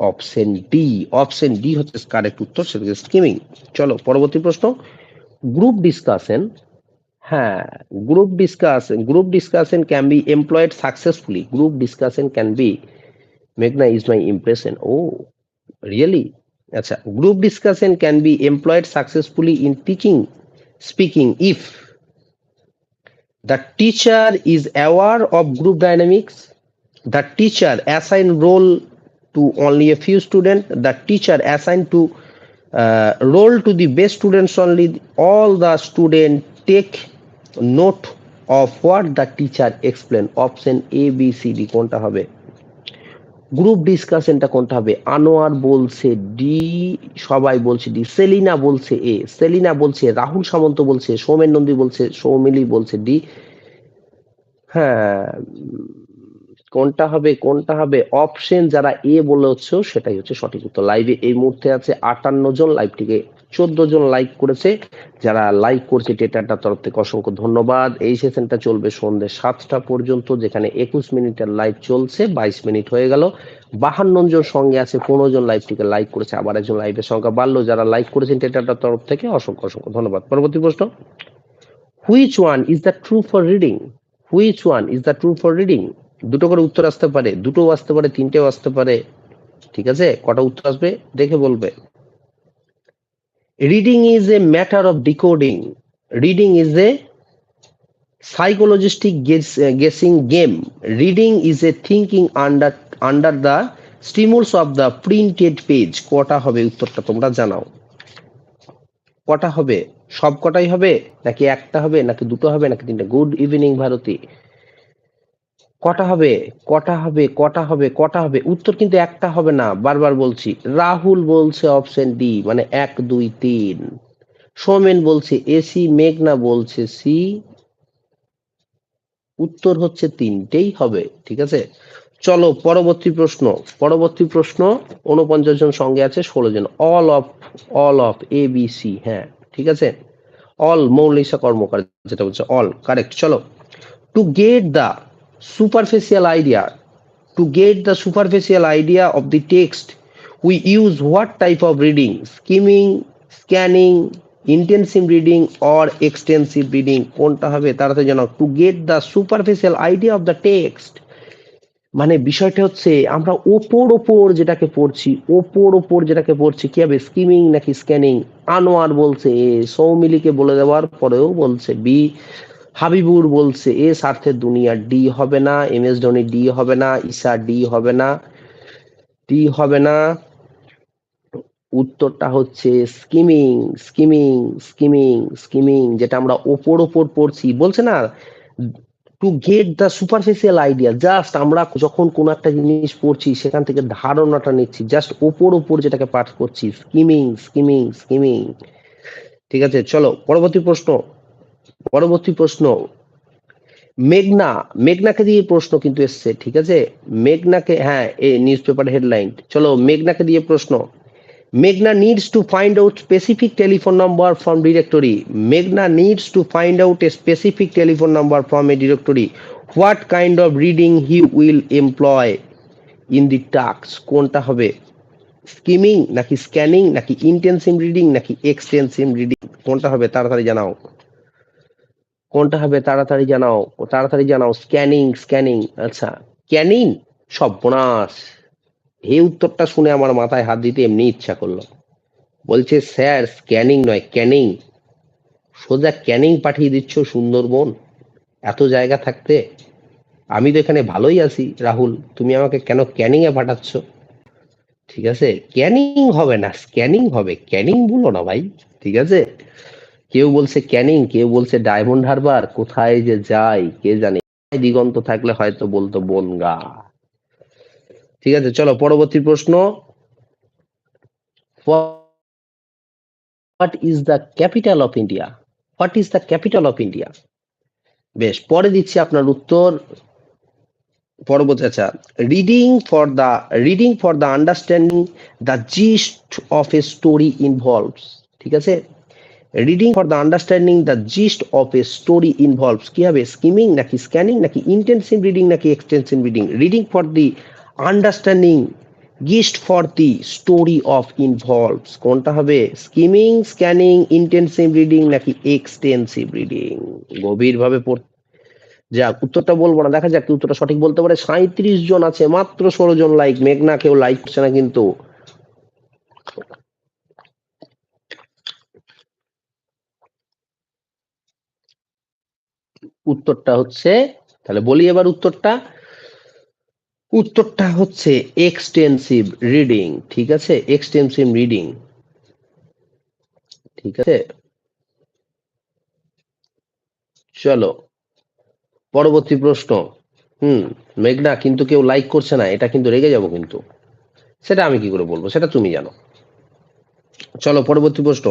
অপশন ডি। অপশন ডি হচ্ছে কারেক্ট উত্তর, সেটা হচ্ছে স্কিমিং। চলো পরবর্তী প্রশ্ন, গ্রুপ ডিসকাশন। হ্যাঁ, group discussion can be employed successfully, group discussion can be, মেঘনা is my impression, oh really, আচ্ছা, group discussion can be employed successfully in teaching speaking if the teacher is aware of group dynamics, the teacher assign role to only a few students, the teacher assign to role to the best students only, all the students take note of what the teacher explain, option a b c d কোনটা হবে? Group ডিসকাশনটা কোনটা হবে? আনোয়ার বলছে D, সবাই বলছে D, Selina বলছে এ, সেলিনা বলছে, রাহুল সামন্ত বলছে, সৌমেন নন্দী বলছে, সৌমিলি বলছে ডি। হ্যাঁ, কোনটা হবে, কোনটা হবে? অপশন যারা এ বলেছো সেটাই হচ্ছে সঠিক উত্তর। লাইভে এই মুহূর্তে আছে 58 জন, লাইভটিকে 14 জন লাইক করেছে। যারা লাইক করছে টেটারটার তরফ থেকে অসংখ্য ধন্যবাদ। এই সেশনটা চলবে সন্ধ্যে 7টা পর্যন্ত, যেখানে 21 মিনিটের লাইভ চলছে, 22 মিনিট হয়ে গেল। 52 জন সঙ্গে আছে, 15 জন লাইভটিকে লাইক করেছে, আবার একজন লাইভের সংখ্যা বাড়লো। যারা লাইক করেছেন টেটারটার তরফ থেকে অসংখ্য অসংখ্য ধন্যবাদ। পরবর্তী প্রশ্ন, which one is the true for reading, which one is the true for reading? দুটো করে উত্তর আসতে পারে, দুটোও আসতে পারে, তিনটেও আসতে পারে। ঠিক আছে, কটা উত্তর আসবে দেখে বলবে। Reading is a matter of decoding, reading is a psycholinguistic guessing game, reading is a thinking under the stimulus of the printed page. কটা হবে উত্তরটা তোমরা জানাও, কটা হবে? সব কটাই হবে নাকি একটা হবে নাকি দুটো হবে নাকি তিনটা? গুড ইভিনিং ভারতী, কটা হবে, কটা হবে, কটা হবে, কটা হবে? উত্তর কিন্তু একটা হবে না, বারবার বলছি। রাহুল বলছে অপশন ডি মানে 1 2 3, সৌমেন বলছে এসি, মেঘনা বলছে সি, উত্তর হচ্ছে তিনটেই হবে। ঠিক আছে, চলো পরবর্তী প্রশ্ন, পরবর্তী প্রশ্ন। 49 জন সঙ্গে আছে, 16 জন। All of A B C, হ্যাঁ ঠিক আছে, অল মৌলিসা কর্মকার যেটা বলছে অল কারেক্ট। চলো, to get the superficial idea, to get the superficial idea of the text we use what type of reading, skimming, scanning, intensive reading or extensive reading? কোনটা হবে তাড়াতাড়ি জানাও। Two get the superficial idea of the text মানে বিষয়টা হচ্ছে আমরা ওপর ওপর যেটাকে পড়ছি, ওপর ওপর যেটাকে পড়ছি কি হবে, স্কিমিং নাকি স্ক্যানিং? আনোয়ার বলছে এ, সৌমিলিকে বলে দেওয়ার পরেও বলছে বি, হাবিবুর বলছে এ, স্বার্থের দুনিয়া ডি হবে না, এম এস ধোনি ডি হবে না, ঈশা ডি হবে না, ডি হবে না। উত্তরটা হচ্ছে স্কিমিং, স্কিমিং, স্কিমিং, স্কিমিং, যেটা আমরা ওপর ওপর পড়ছি। বলছে না two get the superficial idea, just আমরা যখন কোন একটা জিনিস পড়ছি সেখান থেকে ধারণাটা নিচ্ছি, জাস্ট ওপর ওপর যেটাকে পাঠ করছি, স্কিমিং, স্কিমিং, স্কিমিং। ঠিক আছে, চলো পরবর্তী প্রশ্ন, পরবর্তী প্রশ্ন। মেঘনা, মেঘনাকে দিয়ে প্রশ্ন কিন্তু এসছে। ঠিক আছে, মেঘনাকে, হ্যাঁ এই নিউজ পেপার হেডলাইন। চলো মেঘনাকে দিয়ে প্রশ্ন, Meghna needs to find out specific telephone number from directory. Meghna needs to find out a specific telephone number from a directory. What kind of reading he will employ in the task? কোনটা হবে? Skimming নাকি scanning নাকি intensive reading নাকি extensive reading? কোনটা হবে তাড়াতাড়ি জানাও, কোনটা হবে তাড়াতাড়ি জানাও, তাড়াতাড়ি জানাও। স্ক্যানিং, স্ক্যানিং, আচ্ছা ক্যানিং, সর্বনাশ। এই উত্তরটা শুনে আমার মাথায় হাত দিতে এমনি ইচ্ছা করলো। বলছে স্যার স্ক্যানিং নয় ক্যানিং, সোজা ক্যানিং পাঠিয়ে দিচ্ছ সুন্দরবন, এত জায়গা থাকতে। আমি তো এখানে ভালোই আছি রাহুল, তুমি আমাকে কেন ক্যানিং এ পাঠাচ্ছ? ঠিক আছে, ক্যানিং হবে না, স্ক্যানিং হবে, ক্যানিং বলো না ভাই। ঠিক আছে, কেউ বলছে ক্যানিং, কেউ বলছে ডায়মন্ড হারবার, কোথায় যে যাই কে জানে। দিগন্ত থাকলে হয়তো বলতো বনগা। ঠিক আছে, চলো পরবর্তী প্রশ্ন। What is the capital of India? What is the capital of India? বেশ, পরে দিচ্ছি আপনার উত্তর। পরবর্তী, আচ্ছা, reading for the understanding the gist of a story involves. ঠিক আছে, reading for the understanding the gist of a story involves কি হবে? স্কিমিং নাকি স্ক্যানিং নাকি ইন্টেন্সিভ রিডিং নাকি extensive reading? Reading for the understanding gist for the story of involves কোনটা হবে? Skimming, scanning, intensive reading নাকি এক্সটেন্সিভ রিডিং? গভীরভাবে পড়তে, যাক উত্তরটা বলবো না, দেখা যাক কি উত্তরটা সঠিক বলতে পারে। 37 জন আছে, মাত্র 16 জন লাইক। মেঘনা কেউ লাইক করছে না কিন্তু। উত্তরটা হচ্ছে, তাহলে বলি এবার উত্তরটা। উত্তরটা হচ্ছে এক্সটেন্সিভ রিডিং। ঠিক আছে, এক্সটেন্সিভ রিডিং। ঠিক আছে, চলো পরবর্তী প্রশ্ন। মেঘনা কিন্তু কেউ লাইক করছে না, এটা কিন্তু রেগে যাব কিন্তু। সেটা আমি কি করে বলবো, সেটা তুমি জানো। চলো পরবর্তী প্রশ্ন।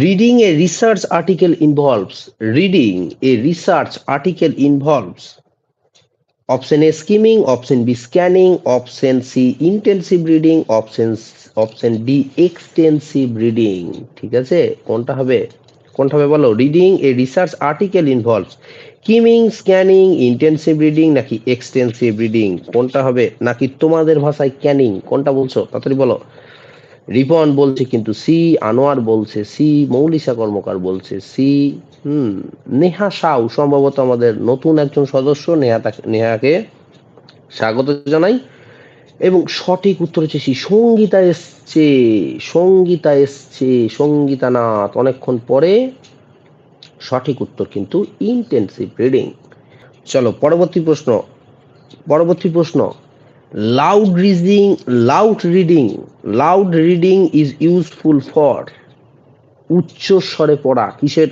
Reading a research article involves, reading a research article involves option A skimming, option B scanning, option C intensive reading, option D extensive reading. ঠিক আছে, কোনটা হবে? কোনটা হবে বলো? Reading a research article involves skimming, scanning, intensive reading নাকি extensive reading? কোনটা হবে? নাকি তোমাদের ভাষায় ক্যানিং? কোনটা বলছো তাড়াতাড়ি বলো। রিপন বলছে কিন্তু সি, আনোয়ার বলছে সি, মৌলিসা কর্মকার বলছে সি। নেহা সাউ সম্ভবত আমাদের নতুন একজন সদস্য, নেহাকে স্বাগত জানাই। এবং সঠিক উত্তর হচ্ছে সি, সঙ্গীতা এসছে। সঙ্গীতা এসছে, সঙ্গীতা নাথ অনেকক্ষণ পরে। সঠিক উত্তর কিন্তু ইন্টেন্সিভ রিডিং। চলো পরবর্তী প্রশ্ন। পরবর্তী প্রশ্ন। Loud reading, loud reading, loud reading is useful for, উচ্চ স্বরে পড়া কিসের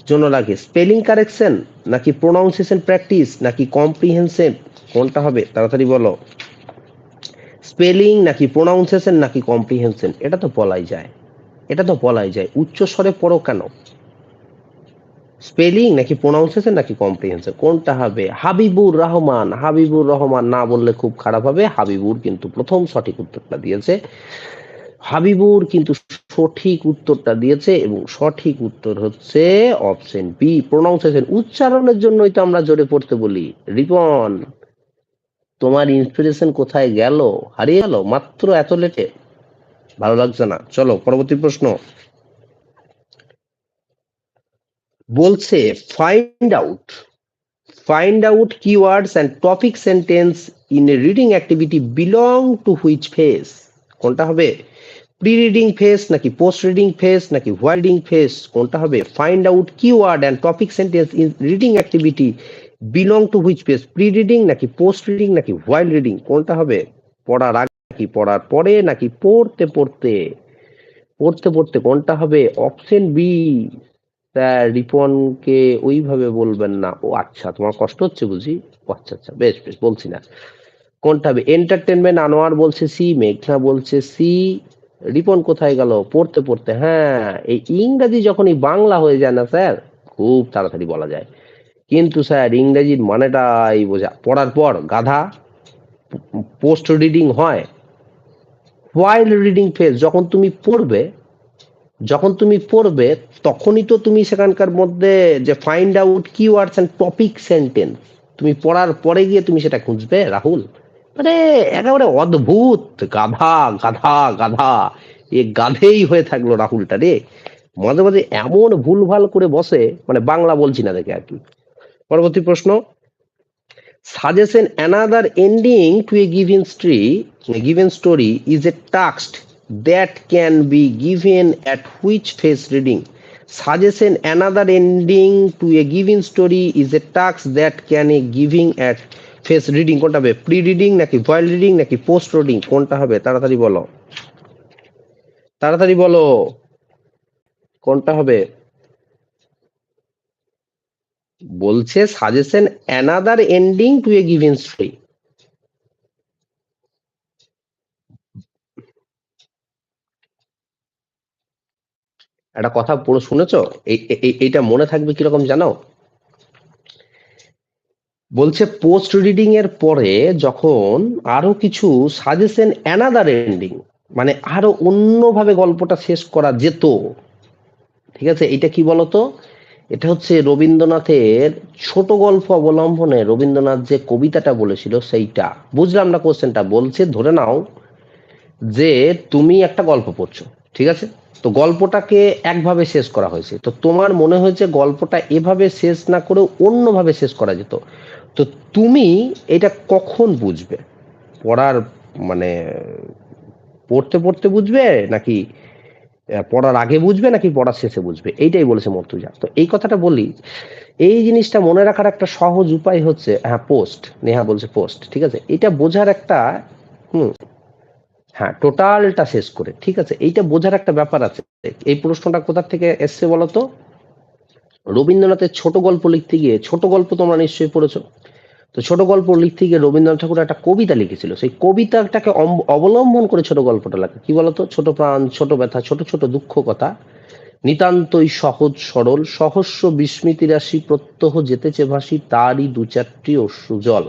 জন্য লাগে? স্পেলিং কারেকশন নাকি প্রোনাউন্সিয়েশন প্র্যাকটিস নাকি কম্প্রিহেনশন? কোনটা হবে তাড়াতাড়ি বলো। স্পেলিং নাকি প্রোনাউন্সিয়েশন নাকি কম্প্রিহেনশন? এটা তো বলাই যায়, এটা তো বলাই যায়। উচ্চ স্বরে পড়ো কেন? স্পেলিং নাকি প্রোনাউন্সিয়েশন নাকি কম্প্রিহেনশন? কোনটা হবে? হাবিবুর রহমান, হাবিবুর রহমান না বললে খুব খারাপ হবে। হাবিবুর কিন্তু প্রথম সঠিক উত্তরটা দিয়েছে। হাবিবুর কিন্তু সঠিক উত্তরটা দিয়েছে এবং সঠিক উত্তর হচ্ছে অপশন বি, প্রোনাউন্সিয়েশন। উচ্চারণের জন্যই তো আমরা জোরে পড়তে বলি। রিপন, তোমার ইন্সপিরেশন কোথায় গেল? হারিয়ে গেল মাত্র এত লেটে? ভালো লাগছে না। চলো পরবর্তী প্রশ্ন। বলছে find out, find out keywords and topic sentence in a reading activity belong to which phase? কোনটা হবে? প্রি রিডিং ফেজ নাকি পোস্ট রিডিং ফেজ নাকি হোয়াইল রিডিং ফেজ? কোনটা হবে? Find out keyword and topic sentence in reading activity belong to which phase? Pre reading নাকি post reading নাকি while reading? কোনটা হবে? পড়ার আগে নাকি পড়ার পরে নাকি পড়তে পড়তে? পড়তে পড়তে কোনটা হবে? Option B. স্যার রিপনকে ওইভাবে বলবেন না। ও আচ্ছা, তোমার কষ্ট হচ্ছে বুঝি। ও আচ্ছা আচ্ছা, বেশ বেশ, বলছি না। কোনটা হবে? এন্টারটেনমেন্ট আনোয়ার বলছে সি, মেঘনা বলছে সি। রিপন কোথায় গেল? পড়তে পড়তে। হ্যাঁ, এই ইংরেজি যখনই বাংলা হয়ে যায় না স্যার, খুব তাড়াতাড়ি বলা যায়। কিন্তু স্যার ইংরেজির মানেটাই বোঝা। পড়ার পর গাধা, পোস্ট রিডিং হয়, হোয়াইল রিডিং ফেজ যখন তুমি পড়বে, যখন তুমি পড়বে তখনই তো তুমি সেখানকার মধ্যে যে find out keywords and topic sentence, তুমি পড়ার পরে গিয়ে তুমি সেটা খুঁজবে রাহুল। মানে একেবারে অদ্ভুত গাধা, গাধা গাধা, এ গাধেই হয়ে থাকলো রাহুলটা রে। মাঝে মাঝে এমন ভুলভাল করে বসে, মানে বাংলা বলছি না দেখে আর কি। পরবর্তী প্রশ্ন। Suggestion another ending to a given story is a task that can be given at which phase reading? Suggestion another ending to a giving story is a task that can a giving at phase reading. কোনটা হবে? Pre reading নাকি while reading নাকি post reading? কোনটা হবে? তাড়াতাড়ি বলো, তাড়াতাড়ি বলো, কোনটা হবে? বলছে suggestion another ending to a giving story. একটা কথা পুরো শুনেছো? এইটা মনে থাকবে কিরকম জানো? বলছে পোস্ট রিডিং এর পরে যখন আরো কিছু সাজেশন অ্যানাদার এন্ডিং, মানে আরো অন্যভাবে গল্পটা শেষ করা যেত, ঠিক আছে? এটা কি বলতো? এটা হচ্ছে রবীন্দ্রনাথের ছোট গল্প অবলম্বনে রবীন্দ্রনাথ যে কবিতাটা বলেছিল সেইটা। বুঝলাম না কোশ্চেনটা। বলছে ধরে নাও যে তুমি একটা গল্প পড়ছো, ঠিক আছে? তো গল্পটাকে একভাবে শেষ করা হয়েছে, তো তোমার মনে হয়েছে গল্পটা এভাবে শেষ না করে অন্যভাবে শেষ করা যেত। তো তুমি এটা কখন বুঝবে? পড়ার মানে পড়তে পড়তে বুঝবে নাকি পড়ার আগে বুঝবে নাকি পড়ার শেষে বুঝবে? এইটাই বলেছে মর্তুজা। তো এই কথাটা বলি, এই জিনিসটা মনে রাখার একটা সহজ উপায় হচ্ছে, হ্যাঁ পোস্ট, নেহা বলছে পোস্ট, ঠিক আছে? এটা বোঝার একটা হুম হ্যাঁ টোটালটা শেষ করে, ঠিক আছে? এইটা বোঝার একটা ব্যাপার আছে। এই প্রশ্নটা কোথা থেকে এসছে বলতো? রবীন্দ্রনাথের ছোট গল্প লিখতে গিয়ে, ছোট গল্প তোমরা নিশ্চয়ই পড়েছো, তো ছোট গল্প লিখতে গিয়ে রবীন্দ্রনাথ ঠাকুর একটা কবিতা লিখেছিল, সেই কবিতাটাকে অবলম্বন করে ছোট গল্পটা লেখা। কি বলতো? ছোট প্রাণ, ছোট ব্যথা, ছোট ছোট দুঃখ কথা, নিতান্তই সহজ সরল, সহস্র বিস্মৃতি রাশি, প্রত্যহ যেতেছে ভাসি, তারই দু চারটি অশ্রুজল।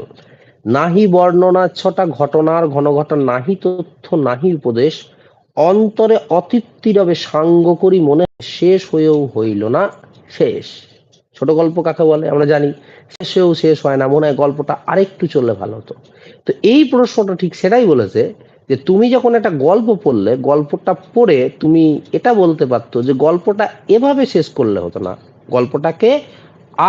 নাহি বর্ণনা ছটা ঘটনার ঘন ঘটা, নাহি তথ্য নাহি উপদেশ, অন্তরে অতৃপ্তি রবে সাঙ্গ করি মনে, শেষ হয়েও হইল না শেষ। ছোট গল্প কাকে বলে আমরা জানি, শেষেও শেষ হয় না, মনে হয় গল্পটা আরেকটু চললে ভালো হতো। তো এই প্রশ্নটা ঠিক সেটাই বলেছে, যে তুমি যখন একটা গল্প পড়লে, গল্পটা পড়ে তুমি এটা বলতে পারতো যে গল্পটা এভাবে শেষ করলে হতো না, গল্পটাকে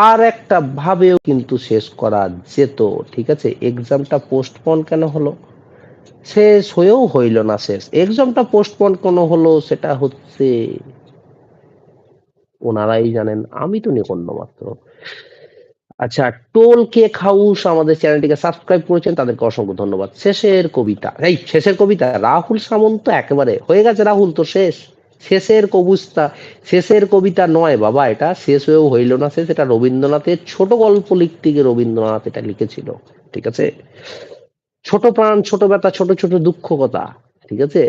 আর একটা ভাবেও কিন্তু শেষ করা যেত, ঠিক আছে? এক্সামটা পোস্টপোন কেন হলো? শেষ হয়েও হইল না শেষ। এক্সামটা পোস্টপোন কেন হলো সেটা হচ্ছে ওনারাই জানেন, আমি তো নিকন্ন মাত্র। আচ্ছা, টোল কেক হাউস আমাদের চ্যানেলটিকে সাবস্ক্রাইব করেছেন, তাদেরকে অসংখ্য ধন্যবাদ। শেষের কবিতা, এই শেষের কবিতা রাহুল সামন্ত, একেবারে হয়ে গেছে রাহুল তো শেষ। শেষের কবিতা, শেষের কবিতা নয় বাবা, এটা শেষ হয়েও হইল না শেষ, এটা রবীন্দ্রনাথের ছোট গল্প লিখতে গিয়ে রবীন্দ্রনাথ এটা লিখেছিল, ঠিক আছে? ছোট প্রাণ, ছোট ব্যথা, ছোট ছোট দুঃখ কথা, ঠিক আছে?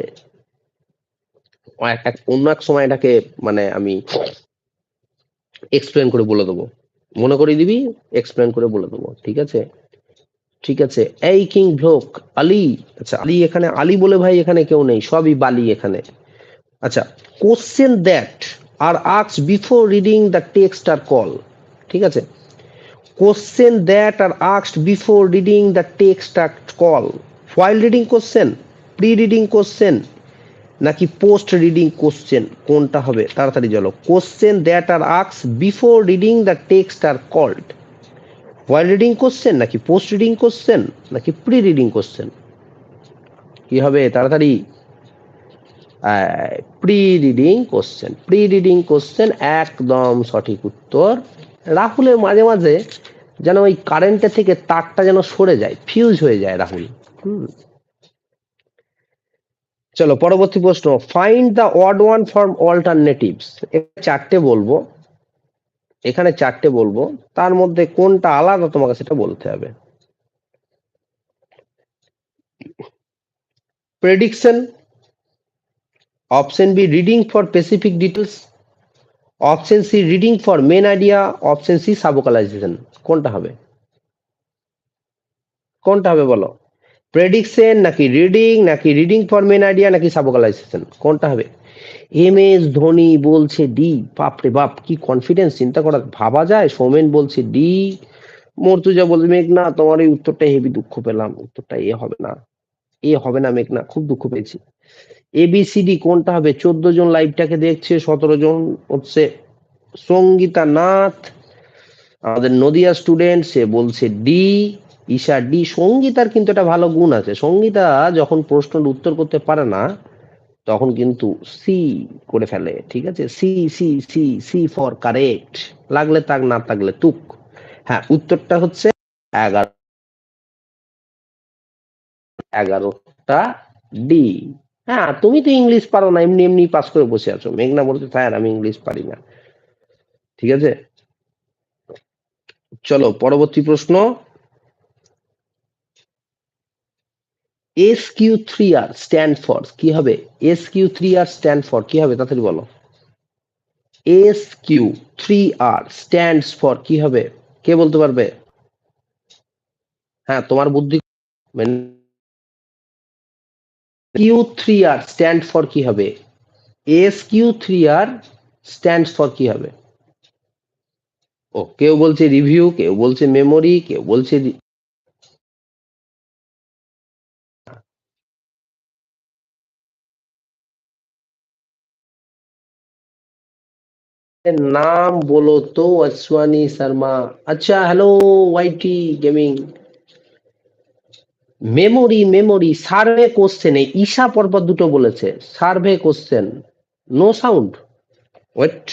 অন্য এক সময় এটাকে মানে আমি এক্সপ্লেন করে বলে দেবো, মনে করে দিবি, এক্সপ্লেন করে বলে দেবো, ঠিক আছে? ঠিক আছে। এই কিং ভ্লোক আলী, আচ্ছা আলী এখানে, আলী বলে ভাই এখানে কেউ নেই, সবই বালি এখানে। আচ্ছা, question that are asked before reading the text are call, ঠিক আছে? Question that are asked before reading the text are call, while reading question, pre reading question নাকি পোস্ট রিডিং কোশ্চেন? কোনটা হবে? তাড়াতাড়ি চলো। Question that are asked before reading the text are called, while reading question নাকি post reading question নাকি pre reading question? কি হবে? তাড়াতাড়ি। Pre reading question, pre reading question একদম সঠিক উত্তর। রাহুলের মাঝে মাঝে যেন ওই কারেন্টের থেকে তারটা যেন সরে যায়, ফিউজ হয়ে যায় রাহুল। হুম, চলো পরবর্তী প্রশ্ন। Find the odd one form alternatives. চারটে বলবো, এখানে চারটে বলবো, তার মধ্যে কোনটা আলাদা তোমাকে সেটা বলতে হবে। Prediction, option B reading for specific details, option C reading for main idea, option C subvocalization. কোনটা হবে? কোনটা হবে বলো? প্রেডিকশন নাকি রিডিং নাকি রিডিং ফর মেন আইডিয়া নাকি সাবকালাইজেশন? কোনটা হবে? এম এস ধোনি বলছে ডি। বাপরে বাপ, কি কনফিডেন্স, চিন্তা করা ভাবা যায়। সৌমেন বলছে ডি, মর্তুজা বলছে মেঘনা তোমার এই উত্তরটা হেভি দুঃখ পেলাম, উত্তরটা এ হবে না, এ হবে না মেঘনা, খুব দুঃখ পেয়েছি। এবিসিডি কোনটা হবে? 14 জন লাইভটাকে দেখছে, 17 জন হচ্ছে সঙ্গীতা নাথ, আমাদের নদিয়া স্টুডেন্ট, সে বলছে ডি। ঈশা ডি। সঙ্গীতার কিন্তু একটা ভালো গুণ আছে, সঙ্গীতা যখন প্রশ্নের উত্তর করতে পারে না তখন কিন্তু সি করে ফেলে, ঠিক আছে? C C C C for correct, লাগলে তাক না থাকলে তুক। হ্যাঁ, উত্তরটা হচ্ছে 11, 11টা ডি। হ্যাঁ, তুমি তো ইংলিশ পারো না, এমনি এমনি পাস করে বসে আছো। মেঘনা বলছে স্যার আমি ইংলিশ পারি না, ঠিক আছে? চলো পরবর্তী প্রশ্ন। SQ3R স্ট্যান্ড ফর কি হবে? SQ3R স্ট্যান্ড ফর কি হবে? তাড়াতাড়ি বলো। SQ3R স্ট্যান্ডস ফর কি হবে? কে বলতে পারবে? হ্যাঁ, তোমার বুদ্ধি। Q3R স্ট্যান্ড ফর কি হবে? SQ3R স্ট্যান্ড ফর কি হবে? ও, কেউ বলছে রিভিউ, কেউ বলছে মেমোরি, কেউ বলছে নাম বলো তো। অশ্বানী শর্মা। আচ্ছা, hello YT gaming. Memory memory survey কোশ্চেনে ঈশা পরপর দুটো বলেছে, survey question, no sound. Wait,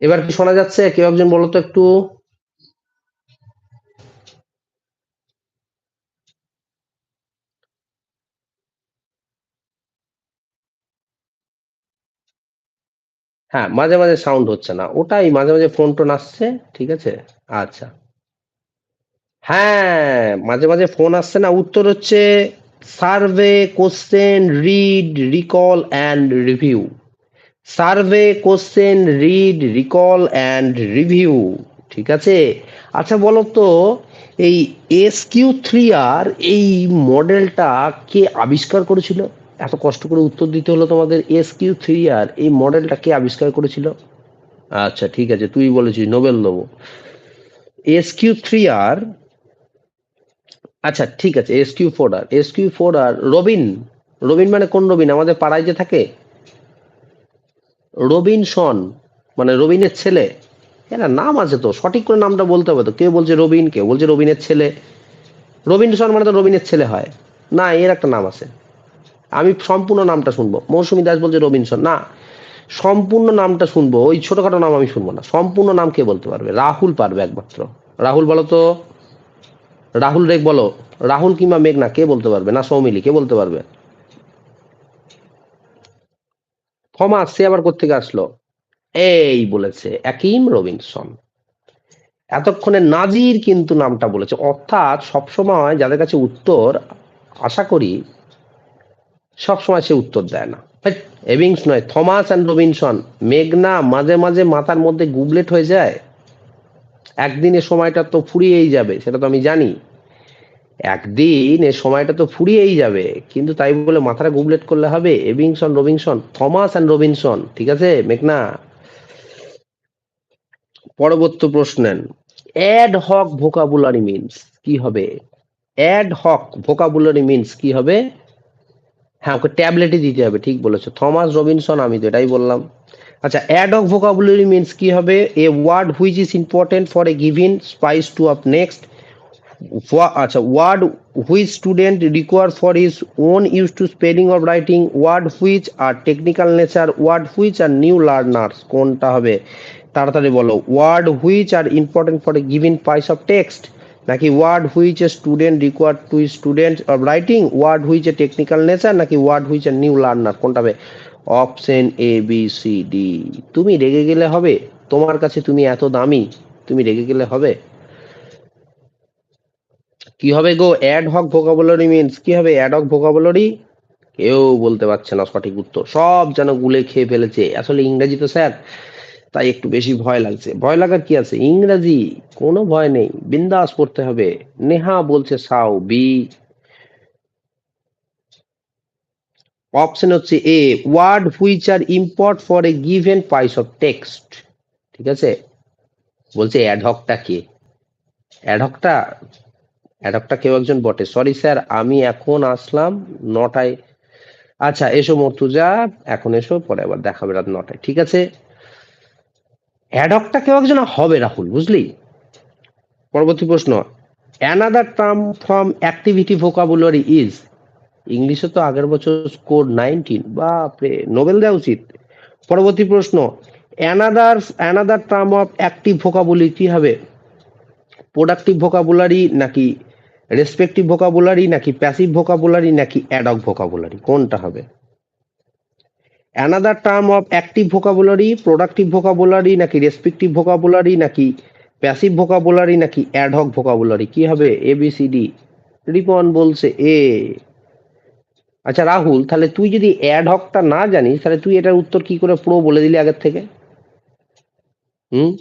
এবার কি শোনা যাচ্ছে? কেউ একজন বলো তো একটু। হ্যাঁ, মাঝে মাঝে সাউন্ড হচ্ছে না, ওটাই মাঝে মাঝে ফোন টোন আসছে, ঠিক আছে। আচ্ছা, হ্যাঁ, মাঝে মাঝে ফোন আসছে না। উত্তর হচ্ছে survey question, read, recall and review. Survey question, read, recall and review, ঠিক আছে। আচ্ছা বলো তো, এই SQ3R এই মডেলটা কে আবিষ্কার করেছিল? এত কষ্ট করে উত্তর দিতে হলো তোমাদের। SQ3R এই মডেলটা কে আবিষ্কার করেছিল? আচ্ছা ঠিক আছে, তুই বলেছিস নোবেল দেবো। SQ3R, আচ্ছা ঠিক আছে, SQ4R রবিন। রবিন মানে কোন রবিন? আমাদের পাড়ায় যে থাকে রবিনসন, মানে রবিনের ছেলে। এরা নাম আছে তো, সঠিক করে নামটা বলতে হবে তো। কেউ বলছে রবিন, কেউ বলছে রবিনের ছেলে। রবিনসন মানে তো রবিনের ছেলে হয় না, এর একটা নাম আছে। আমি সম্পূর্ণ নামটা শুনবো। মৌসুমী দাস বলছে রবিনসন না, সম্পূর্ণ নামটা শুনবো। ওই ছোটখাটো নাম আমি শুনবো না, সম্পূর্ণ নাম কে বলতে পারবে? রাহুল পারবে একমাত্র। রাহুল বলো তো। রাহুল রেখ বলো। রাহুল কিংবা মেঘনা কে বলতে পারবে? না সৌমিলি কে বলতে পারবে? থমাস, সে আবার কোত্থেকে আসলো? এই বলেছে অ্যাকিম রবিনসন। এতক্ষণে নাজির কিন্তু নামটা বলেছে, অর্থাৎ সবসময় যাদের কাছে উত্তর আশা করি সবসময় সে উত্তর দেয় না। এবিংস নয়, থমাস অ্যান্ড রবিনসন। মেঘনা মাঝে মাঝে মাথার মধ্যে গুবলেট হয়ে যায়, একদিন এ সময়টা তো ফুরিয়েই যাবে, সেটা তো আমি জানি। একদিন এ সময়টা তো ফুরিয়েই যাবে, কিন্তু তাই বলে মাথাটা গুবলেট করলে হবে? এবিংসন রবিনসন, থমাস অ্যান্ড রবিনসন, ঠিক আছে মেঘনা। পরবর্তী প্রশ্ন নেন। অ্যাড হক ভোকাবুলারি মিনস কি হবে? অ্যাড হক ভোকাবুলারি মিনস কি হবে? হ্যাঁ, ওকে ট্যাবলেটই দিতে হবে, ঠিক বলেছো থমাস রবিনসন, আমি তো এটাই বললাম। আচ্ছা, অ্যাড হক ভোকাবুলারি মিনস কি হবে? A word which is important for a given spice to up next. আচ্ছা, word which student require for his own use to spelling or writing, word which are technical nature, word which are new learners. কোনটা হবে? তাড়াতাড়ি বলো। Word which are important for a given piece of text, নাকি word which a student require to student of writing, word which a technical nature, নাকি word which are new learner? কোনটা হবে? Option ABCD। তুমি রেগে গেলে হবে? তোমার কাছে তুমি এত দামি, তুমি রেগে গেলে হবে? কি হবে গো? অ্যাড হক ভোকাবুলারি মিন্স কি হবে? অ্যাড হক ভোকাবুলারি কেউ বলতে পারছে না সঠিক উত্তর, সব যেন গুলে খেয়ে ফেলেছে। আসলে ইংরেজি তো স্যার, তাই একটু বেশি ভয় লাগছে। ভয় লাগার কি আছে? ইংরেজি কোনো ভয় নেই, বিন্দাস পড়তে হবে। নেহা বলছে সাউ বি। অপশন হচ্ছে A, word which are import for a given piece of text, ঠিক আছে। বলছে অ্যাডহকটা কি? অ্যাডহকটা, অ্যাডহকটা কেউ একজন বটে। সরি স্যার, আমি এখন আসলাম 9টায়। আচ্ছা এসো মর্তুজা, এখন এসো, পরে আবার দেখাবে রাত 9টায়, ঠিক আছে। অ্যাডহকটা কেউ একজন হবে রাহুল, বুঝলি? পরবর্তী প্রশ্ন, another term from activity vocabulary is, ইংলিশে তো আগের বছর স্কোর 19, বাপরে, নোবেল দেওয়া উচিত। পরবর্তী প্রশ্ন, another term of active vocabulary কি হবে? প্রোডাক্টিভ ভোকাবুলারি নাকি রেসপেক্টিভ ভোকাবুলারি নাকি প্যাসিভ ভোকাবুলারি নাকি অ্যাডক ভোকাবুলারি, কোনটা হবে? Another term of active vocabulary, productive vocabulary নাকি রেসপেক্টিভ ভোকাবুলারি নাকি প্যাসিভ ভোকাবুলারি নাকি অ্যাডহক ভোকাবুলারি, কি হবে? ABCD। রিপন বলছে এ। আচ্ছা রাহুল, তাহলে তুই যদি অ্যাডহকটা না জানিস তাহলে তুই এটার উত্তর কি করে পুরো বলে দিলি আগের থেকে? হুম,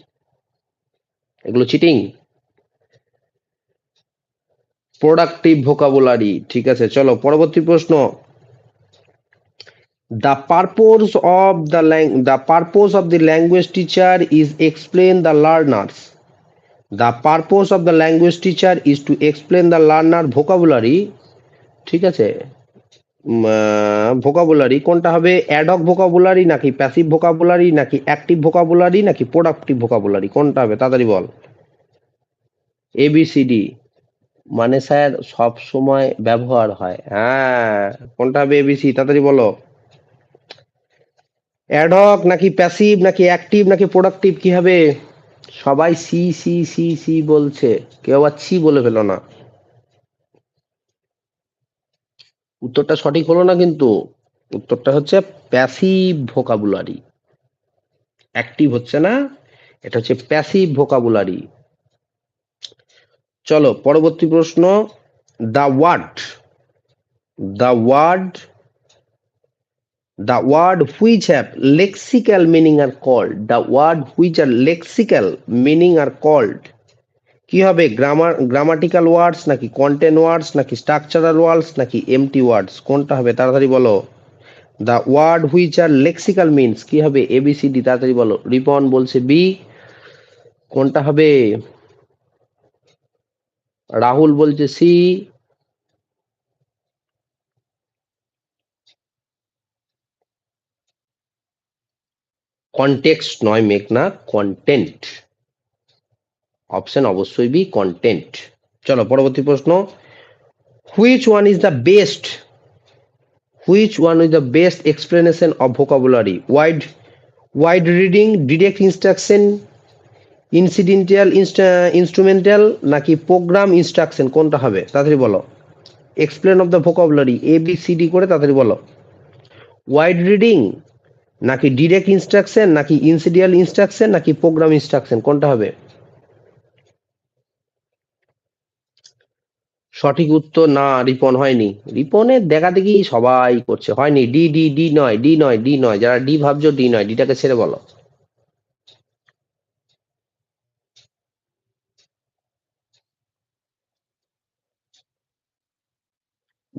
এগুলো চিটিং। প্রোডাক্টিভ ভোকাবুলারি, ঠিক আছে। চলো পরবর্তী প্রশ্ন, the language teacher is explain the learners. The purpose of the language teacher is to explain the learner vocabulary, ঠিক আছে। ভোকাবুলারি কোনটা হবে? অ্যাডক ভোকাবুলারি নাকি প্যাসিভ ভোকাবুলারি নাকি অ্যাক্টিভ ভোকাবুলারি নাকি প্রোডাক্টিভ ভোকাবুলারি, কোনটা হবে? তাড়াতাড়ি বল। ABCD মানে স্যার সব সময় ব্যবহার হয়, হ্যাঁ। কোনটা হবে ABC, তাড়াতাড়ি বলো। অ্যাডহক নাকি প্যাসিভ নাকি অ্যাক্টিভ নাকি প্রোডাক্টিভ, কি হবে? সবাই সি সি সি সি বলছে, কেউ আবার ছি বলে ফেলো না। উত্তরটা সঠিক হলো না কিন্তু, উত্তরটা হচ্ছে প্যাসিভ ভোকাবুলারি। অ্যাক্টিভ হচ্ছে না, এটা হচ্ছে প্যাসিভ ভোকাবুলারি। চলো পরবর্তী প্রশ্ন, the word the word The word which have lexical meaning are called. The word which are lexical meaning are called. কি হবে? গ্রামাটিক্যাল ওয়ার্ডস নাকি কন্টেন্ট ওয়ার্ডস নাকি স্ট্রাকচারাল ওয়ার্ডস নাকি এমটি ওয়ার্ডস, কোনটা হবে? তাড়াতাড়ি বলো। The word which are lexical means, কি হবে? ABCD, তাড়াতাড়ি বলো। রিপন বলছে বি, কোনটা হবে? রাহুল বলছে সি। কনটেক্সট নয় মেঘনা, কন্টেন্ট। অপশন অবশ্যই বি, কন্টেন্ট। চলো পরবর্তী প্রশ্ন, which one is the best explanation of vocabulary? Wide reading, direct instruction, incidental instrumental নাকি program instruction, কোনটা হবে? তাড়াতাড়ি বলো। Explain of the vocabulary ABCD করে তাড়াতাড়ি বলো। ওয়াইড রিডিং নাকি ডিরেক্ট ইনস্ট্রাকশন নাকি ইনসিডিয়াল ইনস্ট্রাকশন নাকি প্রোগ্রাম ইনস্ট্রাকশন, কোনটা হবে? সঠিক উত্তর না, রিপন হয়নি। রিপনের দেখা দেখি সবাই করছে, হয়নি। ডি ডি ডি নয়, ডি নয়, ডি নয়, যারা ডি ভাবছো ডি নয়, ডিটাকে ছেড়ে বলো।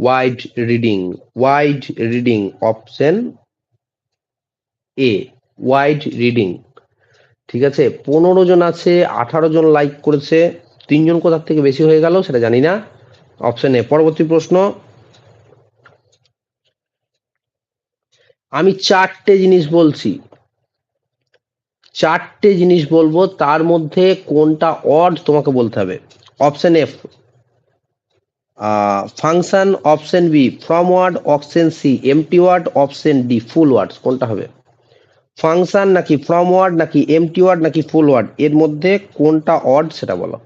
Wide reading option A, wide reading. ঠিক আছে, 15 জন আছে, 18 জন লাইক করেছে, 3 জন কোথার থেকে বেশি হয়ে গেল সেটা জানি না। Option A. পরবর্তী প্রশ্ন, আমি চারটে জিনিস বলবো, তার মধ্যে কোনটা অড তোমাকে বলতে হবে। Option F function, option B form word, option C empty word, option D full words, কোনটা হবে? ফাংশন নাকি ফ্রম ওয়ার্ড নাকি এমটি ওয়ার্ড নাকি ফুল ওয়ার্ড, এর মধ্যে কোনটা অড সেটা বলো।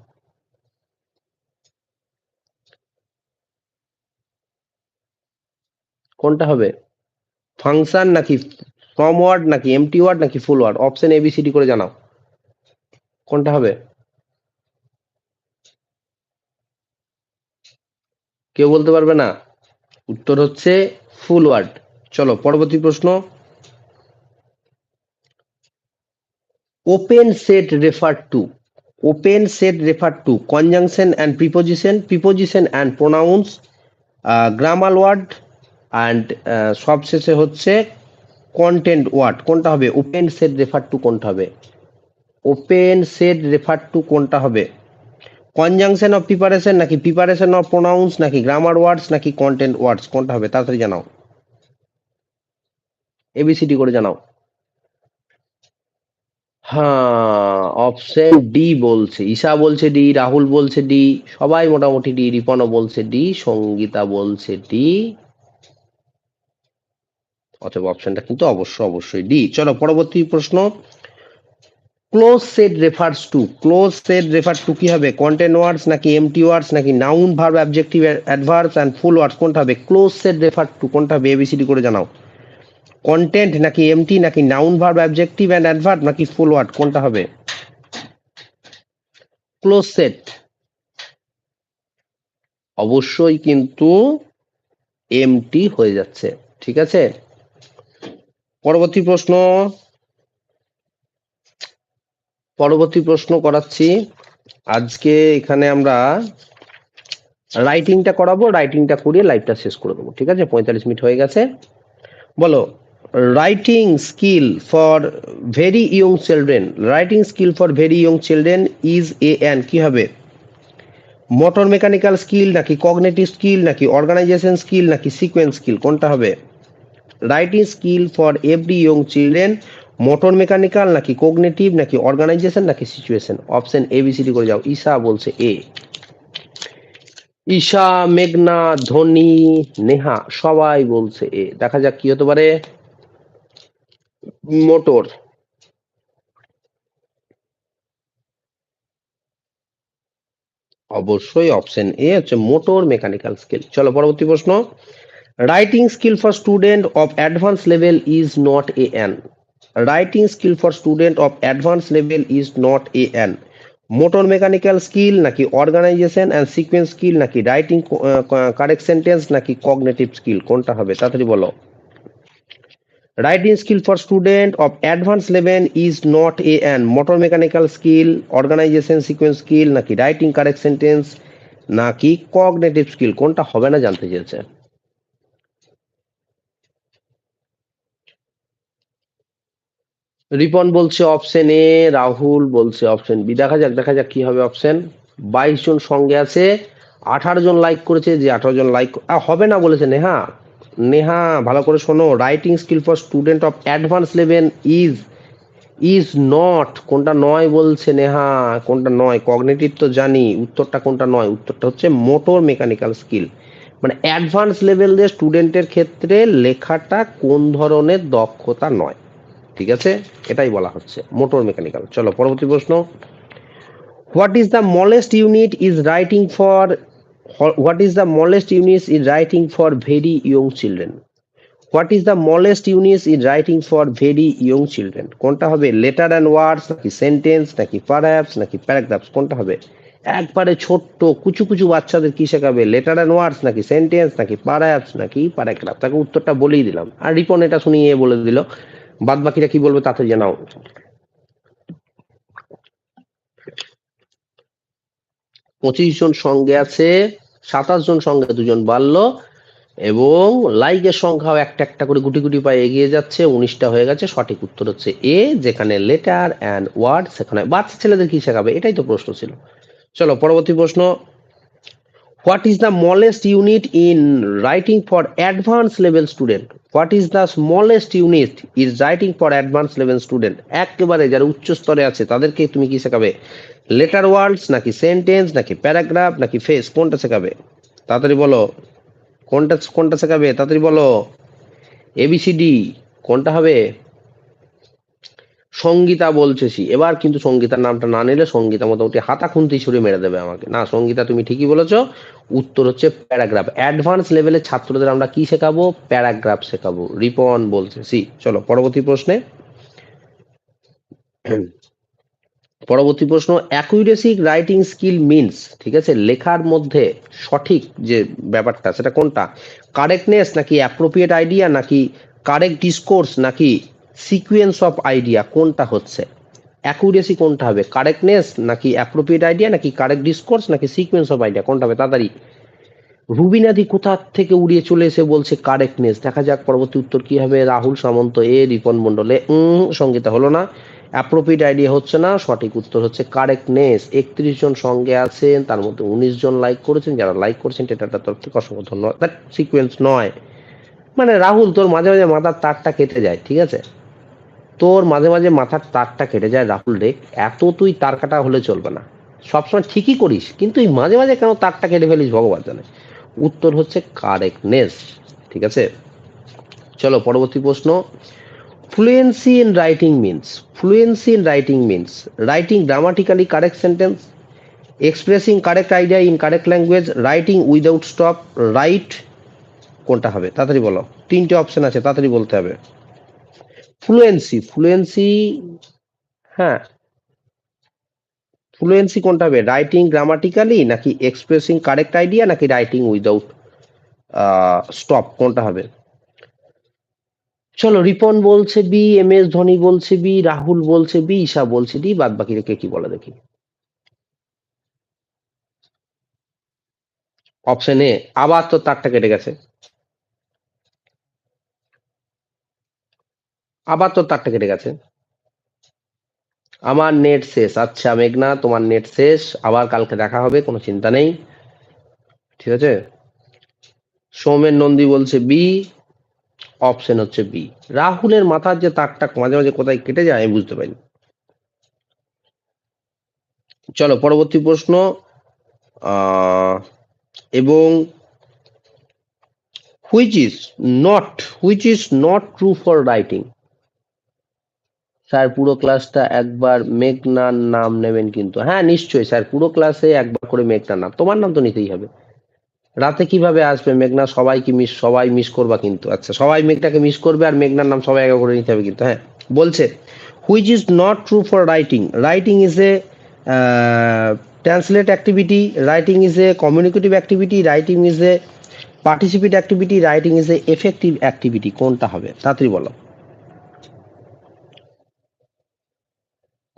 কোনটা হবে? ফাংশন নাকি ফ্রম ওয়ার্ড নাকি এমটি ওয়ার্ড নাকি ফুল ওয়ার্ড, অপশন ABCD করে জানাও কোনটা হবে। কেউ বলতে পারবে না? উত্তর হচ্ছে ফুল ওয়ার্ড। চলো পরবর্তী প্রশ্ন, open set refer to conjunction and preposition and pronouns, grammar word and সবশেষে হচ্ছে কন্টেন্ট ওয়ার্ড, কোনটা হবে? ওপেন সেট রেফার টু কোনটা হবে? কনজাংশন অফ প্রিপারেশন নাকি প্রিপারেশন অফ প্রোনাউন্স নাকি গ্রামার ওয়ার্ডস নাকি কন্টেন্ট ওয়ার্ডস, কোনটা হবে? তাড়াতাড়ি জানাও। ABCD করে জানাও। হ্যাঁ, অপশন ডি বলছে, ঈশা বলছে ডি, রাহুল বলছে ডি, সবাই মোটামুটি ডি, রিপনও বলছে ডি, সঙ্গীতা বলছে ডি। অথবা অপশনটা কিন্তু অবশ্যই ডি। চলো পরবর্তী প্রশ্ন। Close set refers to, close set refer to কি হবে? কন্টেন্ট ওয়ার্ডস নাকি এমটি ওয়ার্ডস নাকি noun verb adjective adverbs and full words, কোনটা হবে? ক্লোজ সেট রেফার টু কোনটা হবে? এবিসিডি করে জানাও। কন্টেন্ট নাকি এমটি নাকি noun verb adjective and adverb নাকি ফুল ওয়ার্ড, কোনটা হবে? ক্লোজ সেট অবশ্যই কিন্তু এমটি হয়ে যাচ্ছে। ঠিক আছে, পরবর্তী প্রশ্ন, পরবর্তী প্রশ্ন করাচ্ছি। আজকে এখানে আমরা রাইটিংটা করাবো, রাইটিংটা করিয়ে লাইভটা শেষ করে দেবো। ঠিক আছে, 45 মিনিট হয়ে গেছে। বলো, writing skill for very young children, writing skill for very young children is A N কি হবে? মোটর মেকানিক্যাল স্কিল নাকি কগনিটিভ স্কিল নাকি অর্গানাইজেশন স্কিল নাকি সিকোয়েন্স স্কিল, কোনটা হবে? Writing skill for every young children, motor mechanical নাকি cognitive নাকি organisation নাকি সিচুয়েশন। অপশন এবিসিডি করে যাও। ঈশা বলছে এ, ঈশা, মেঘনা, ধনী, নেহা সবাই বলছে এ। দেখা যাক কি হতে পারে। মোটর, অবশ্যই অপশন এ হচ্ছে মোটর মেকানিক্যাল স্কিল। চলো পরবর্তী প্রশ্ন। Writing skill for student of advance level is not a an, writing skill for student of advance level is not a an, motor mechanical skill নাকি organization and sequence skill নাকি writing correct sentence নাকি cognitive skill, কোনটা হবে? তাড়াতাড়ি বলো। Writing skill for student of advance level is not a an, motor mechanical skill, organization sequence skill নাকি writing correct sentence নাকি cognitive skill, কোনটা হবে না জানতে চেয়েছে। রিপন বলছে অপশন এ, রাহুল বলছে অপশন বি। দেখা যাক, দেখা যাক কি হবে অপশন। 22 জন সঙ্গে আছে, 18 জন লাইক করেছে, যে 18 জন লাইক হবে না বলেছে নেহা। নেহা ভালো করে শোনো, writing skill for student of advance level is is not, কোনটা নয় বলছে নেহা, কোনটা নয়? কগনিটিভ তো জানি, উত্তরটা কোনটা নয়? উত্তরটা হচ্ছে মোটর মেকানিক্যাল স্কিল। মানে অ্যাডভান্স লেভেলের স্টুডেন্টের ক্ষেত্রে লেখাটা কোন ধরনের দক্ষতা নয়। ঠিক আছে, এটাই বলা হচ্ছে মোটর মেকানিক্যাল। চলো পরবর্তী প্রশ্ন। What is the smallest unit is writing for, what is the smallest unit is writing for very young children, what is the smallest unit is writing for very young children, কোনটা হবে? Letter and ওয়ার্ডস নাকি sentence নাকি paragraphs নাকি paragraphs, কোনটা হবে? একবারে ছোট্ট কুচু কুচু বাচ্চাদের কি শেখাবে? লেটার অ্যান্ড ওয়ার্ডস নাকি সেন্টেন্স নাকি প্যারাগ্রাফস নাকি প্যারাগ্রাফ? তাকে উত্তরটা বলেই দিলাম, আর রিপন এটা শুনিয়ে বলে দিল। বাদ বাকিরা কি বলবে তাড়াতাড়ি জানাও। 25 জন সঙ্গে আছে, 27 জন সঙ্গে 2 জন বাড়লো, এবং লাইকের সংখ্যাও একটা একটা করে গুটি গুটি পায়ে এগিয়ে যাচ্ছে। 19টা হয়ে গেছে। সঠিক উত্তর হচ্ছে এ, যেখানে লেটার অ্যান্ড ওয়ার্ড সেখানে। বাচ্চা ছেলেদের কি শেখাবে, এটাই তো প্রশ্ন ছিল। চলো পরবর্তী প্রশ্ন। What is the smallest unit in writing for advance level student, what is the smallest unit is writing for advance level student, একেবারে যারা উচ্চ স্তরে আছে তাদেরকে তুমি কি শেখাবে? লেটার ওয়ার্ডস নাকি সেন্টেন্স নাকি প্যারাগ্রাফ নাকি ফেস, কোনটা শেখাবে? তাড়াতাড়ি বলো, কোনটা কোনটা শেখাবে? তাড়াতাড়ি বলো। এবিসিডি কোনটা হবে? সঙ্গীতা বলছে সি। এবার কিন্তু সঙ্গীতার নামটা না নিলে সঙ্গীতা মোটামুটি হাতা খুন্তি ছুড়ে মেরে দেবে আমাকে। না সঙ্গীতা, তুমি ঠিকই বলেছো, উত্তর হচ্ছে প্যারাগ্রাফ। অ্যাডভান্স লেভেলের ছাত্রদের আমরা কি শেখাবো? প্যারাগ্রাফ শেখাবো। রিপন বলছে সি। চলো পরবর্তী প্রশ্নে। পরবর্তী প্রশ্ন। অ্যাকুরেসি রাইটিং স্কিল মিনস, ঠিক আছে, লেখার মধ্যে সঠিক যে ব্যাপারটা সেটা কোনটা? কারেক্টনেস নাকি অ্যাপ্রোপ্রিয়েট আইডিয়া নাকি কারেক্ট ডিসকোর্স নাকি সিকোয়েন্স অফ আইডিয়া, কোনটা হচ্ছে? অ্যাকুরেসি কোনটা হবে? কারেক্টনেস নাকি অ্যাপ্রোপ্রিয়েট আইডিয়া নাকি কারেক্ট ডিসকোর্স নাকি সিকোয়েন্স অফ আইডিয়া, কোনটা হবে? তাড়াতাড়ি। রুবিনাদি কোথা থেকে উড়িয়ে চলে এসে বলছে কারেক্টনেস। দেখা যাক পরবর্তী উত্তর কি হবে। রাহুল সামন্ত এ, রিপন মন্ডলে সঙ্গীতা হলো না, অ্যাপ্রোপ্রিয়েট আইডিয়া হচ্ছে না, সঠিক উত্তর হচ্ছে কারেক্টনেস। 31 জন সঙ্গে আছেন, তার মধ্যে 19 জন লাইক করেছেন। যারা লাইক করেছেন টেটাটার তরফ থেকে অসংখ্য ধন্যবাদ। দ্যাট সিকোয়েন্স নয়, মানে রাহুল তোর মাঝে মাঝে মাথার তারটা কেটে যায়। ঠিক আছে, তোর মাঝে মাঝে মাথার তারটা কেটে যায় রাহুল রে, এত তুই তার কাটা হলে চলবে না, সবসময় ঠিকই করিস কিন্তু এই মাঝে মাঝে কেন তারটা কেটে ফেলিস ভগবান জানে। উত্তর হচ্ছে কারেক্টনেস। ঠিক আছে, চলো পরবর্তী প্রশ্ন। Fluency in writing means, fluency in writing means writing grammatically correct sentence, expressing correct idea in correct language, writing without stop, right, কোনটা হবে তাড়াতাড়ি বলো, তিনটে অপশন আছে তাড়াতাড়ি বলতে হবে। ফ্লুয়েন্সি, ফ্লুয়েন্সি, হ্যাঁ ফ্লুয়েন্সি কোনটা হবে, রাইটিং গ্রামাটিক্যালি নাকি এক্সপ্রেসিং কারেক্ট আইডিয়া নাকি রাইটিং উইদাউট স্টপ, কোনটা হবে? চলো রিপন বলছে বি, এম এস ধোনি বলছে বি, রাহুল বলছে বি, ঈশা বলছে ডি, বাদ বাকি কে কি বলে দেখি। অপশন এ, আবার তো তারটা কেটে গেছে, আবার তো তারটা কেটে গেছে। আমার নেট শেষ, আচ্ছা মেঘনা তোমার নেট শেষ, আবার কালকে দেখা হবে, কোনো চিন্তা নেই, ঠিক আছে। সৌমেন নন্দী বলছে বি, অপশন হচ্ছে বি। রাহুলের মাথার যে তারটা মাঝে মাঝে কোথায় কেটে যায় আমি বুঝতে পারি। চলো পরবর্তী প্রশ্ন। এবং which is not, which is not true for writing. Sir পুরো ক্লাসটা একবার মেঘনার নাম নেবেন কিন্তু, হ্যাঁ নিশ্চয়ই স্যার, পুরো ক্লাসে একবার করে মেঘনার নাম, তোমার নাম তো নিতেই হবে। রাতে কিভাবে আসবে মেঘনা, সবাইকে মিস, সবাই মিস করবা কিন্তু, আচ্ছা সবাই মেঘটাকে মিস করবে আর মেঘনার নাম সবাই একবার করে নিতে হবে কিন্তু, হ্যাঁ। বলছে which is not true for writing, writing is a translate activity, writing is a communicative activity, writing is a participate activity, writing is a effective activity, কোনটা হবে তাড়াতাড়ি বলো,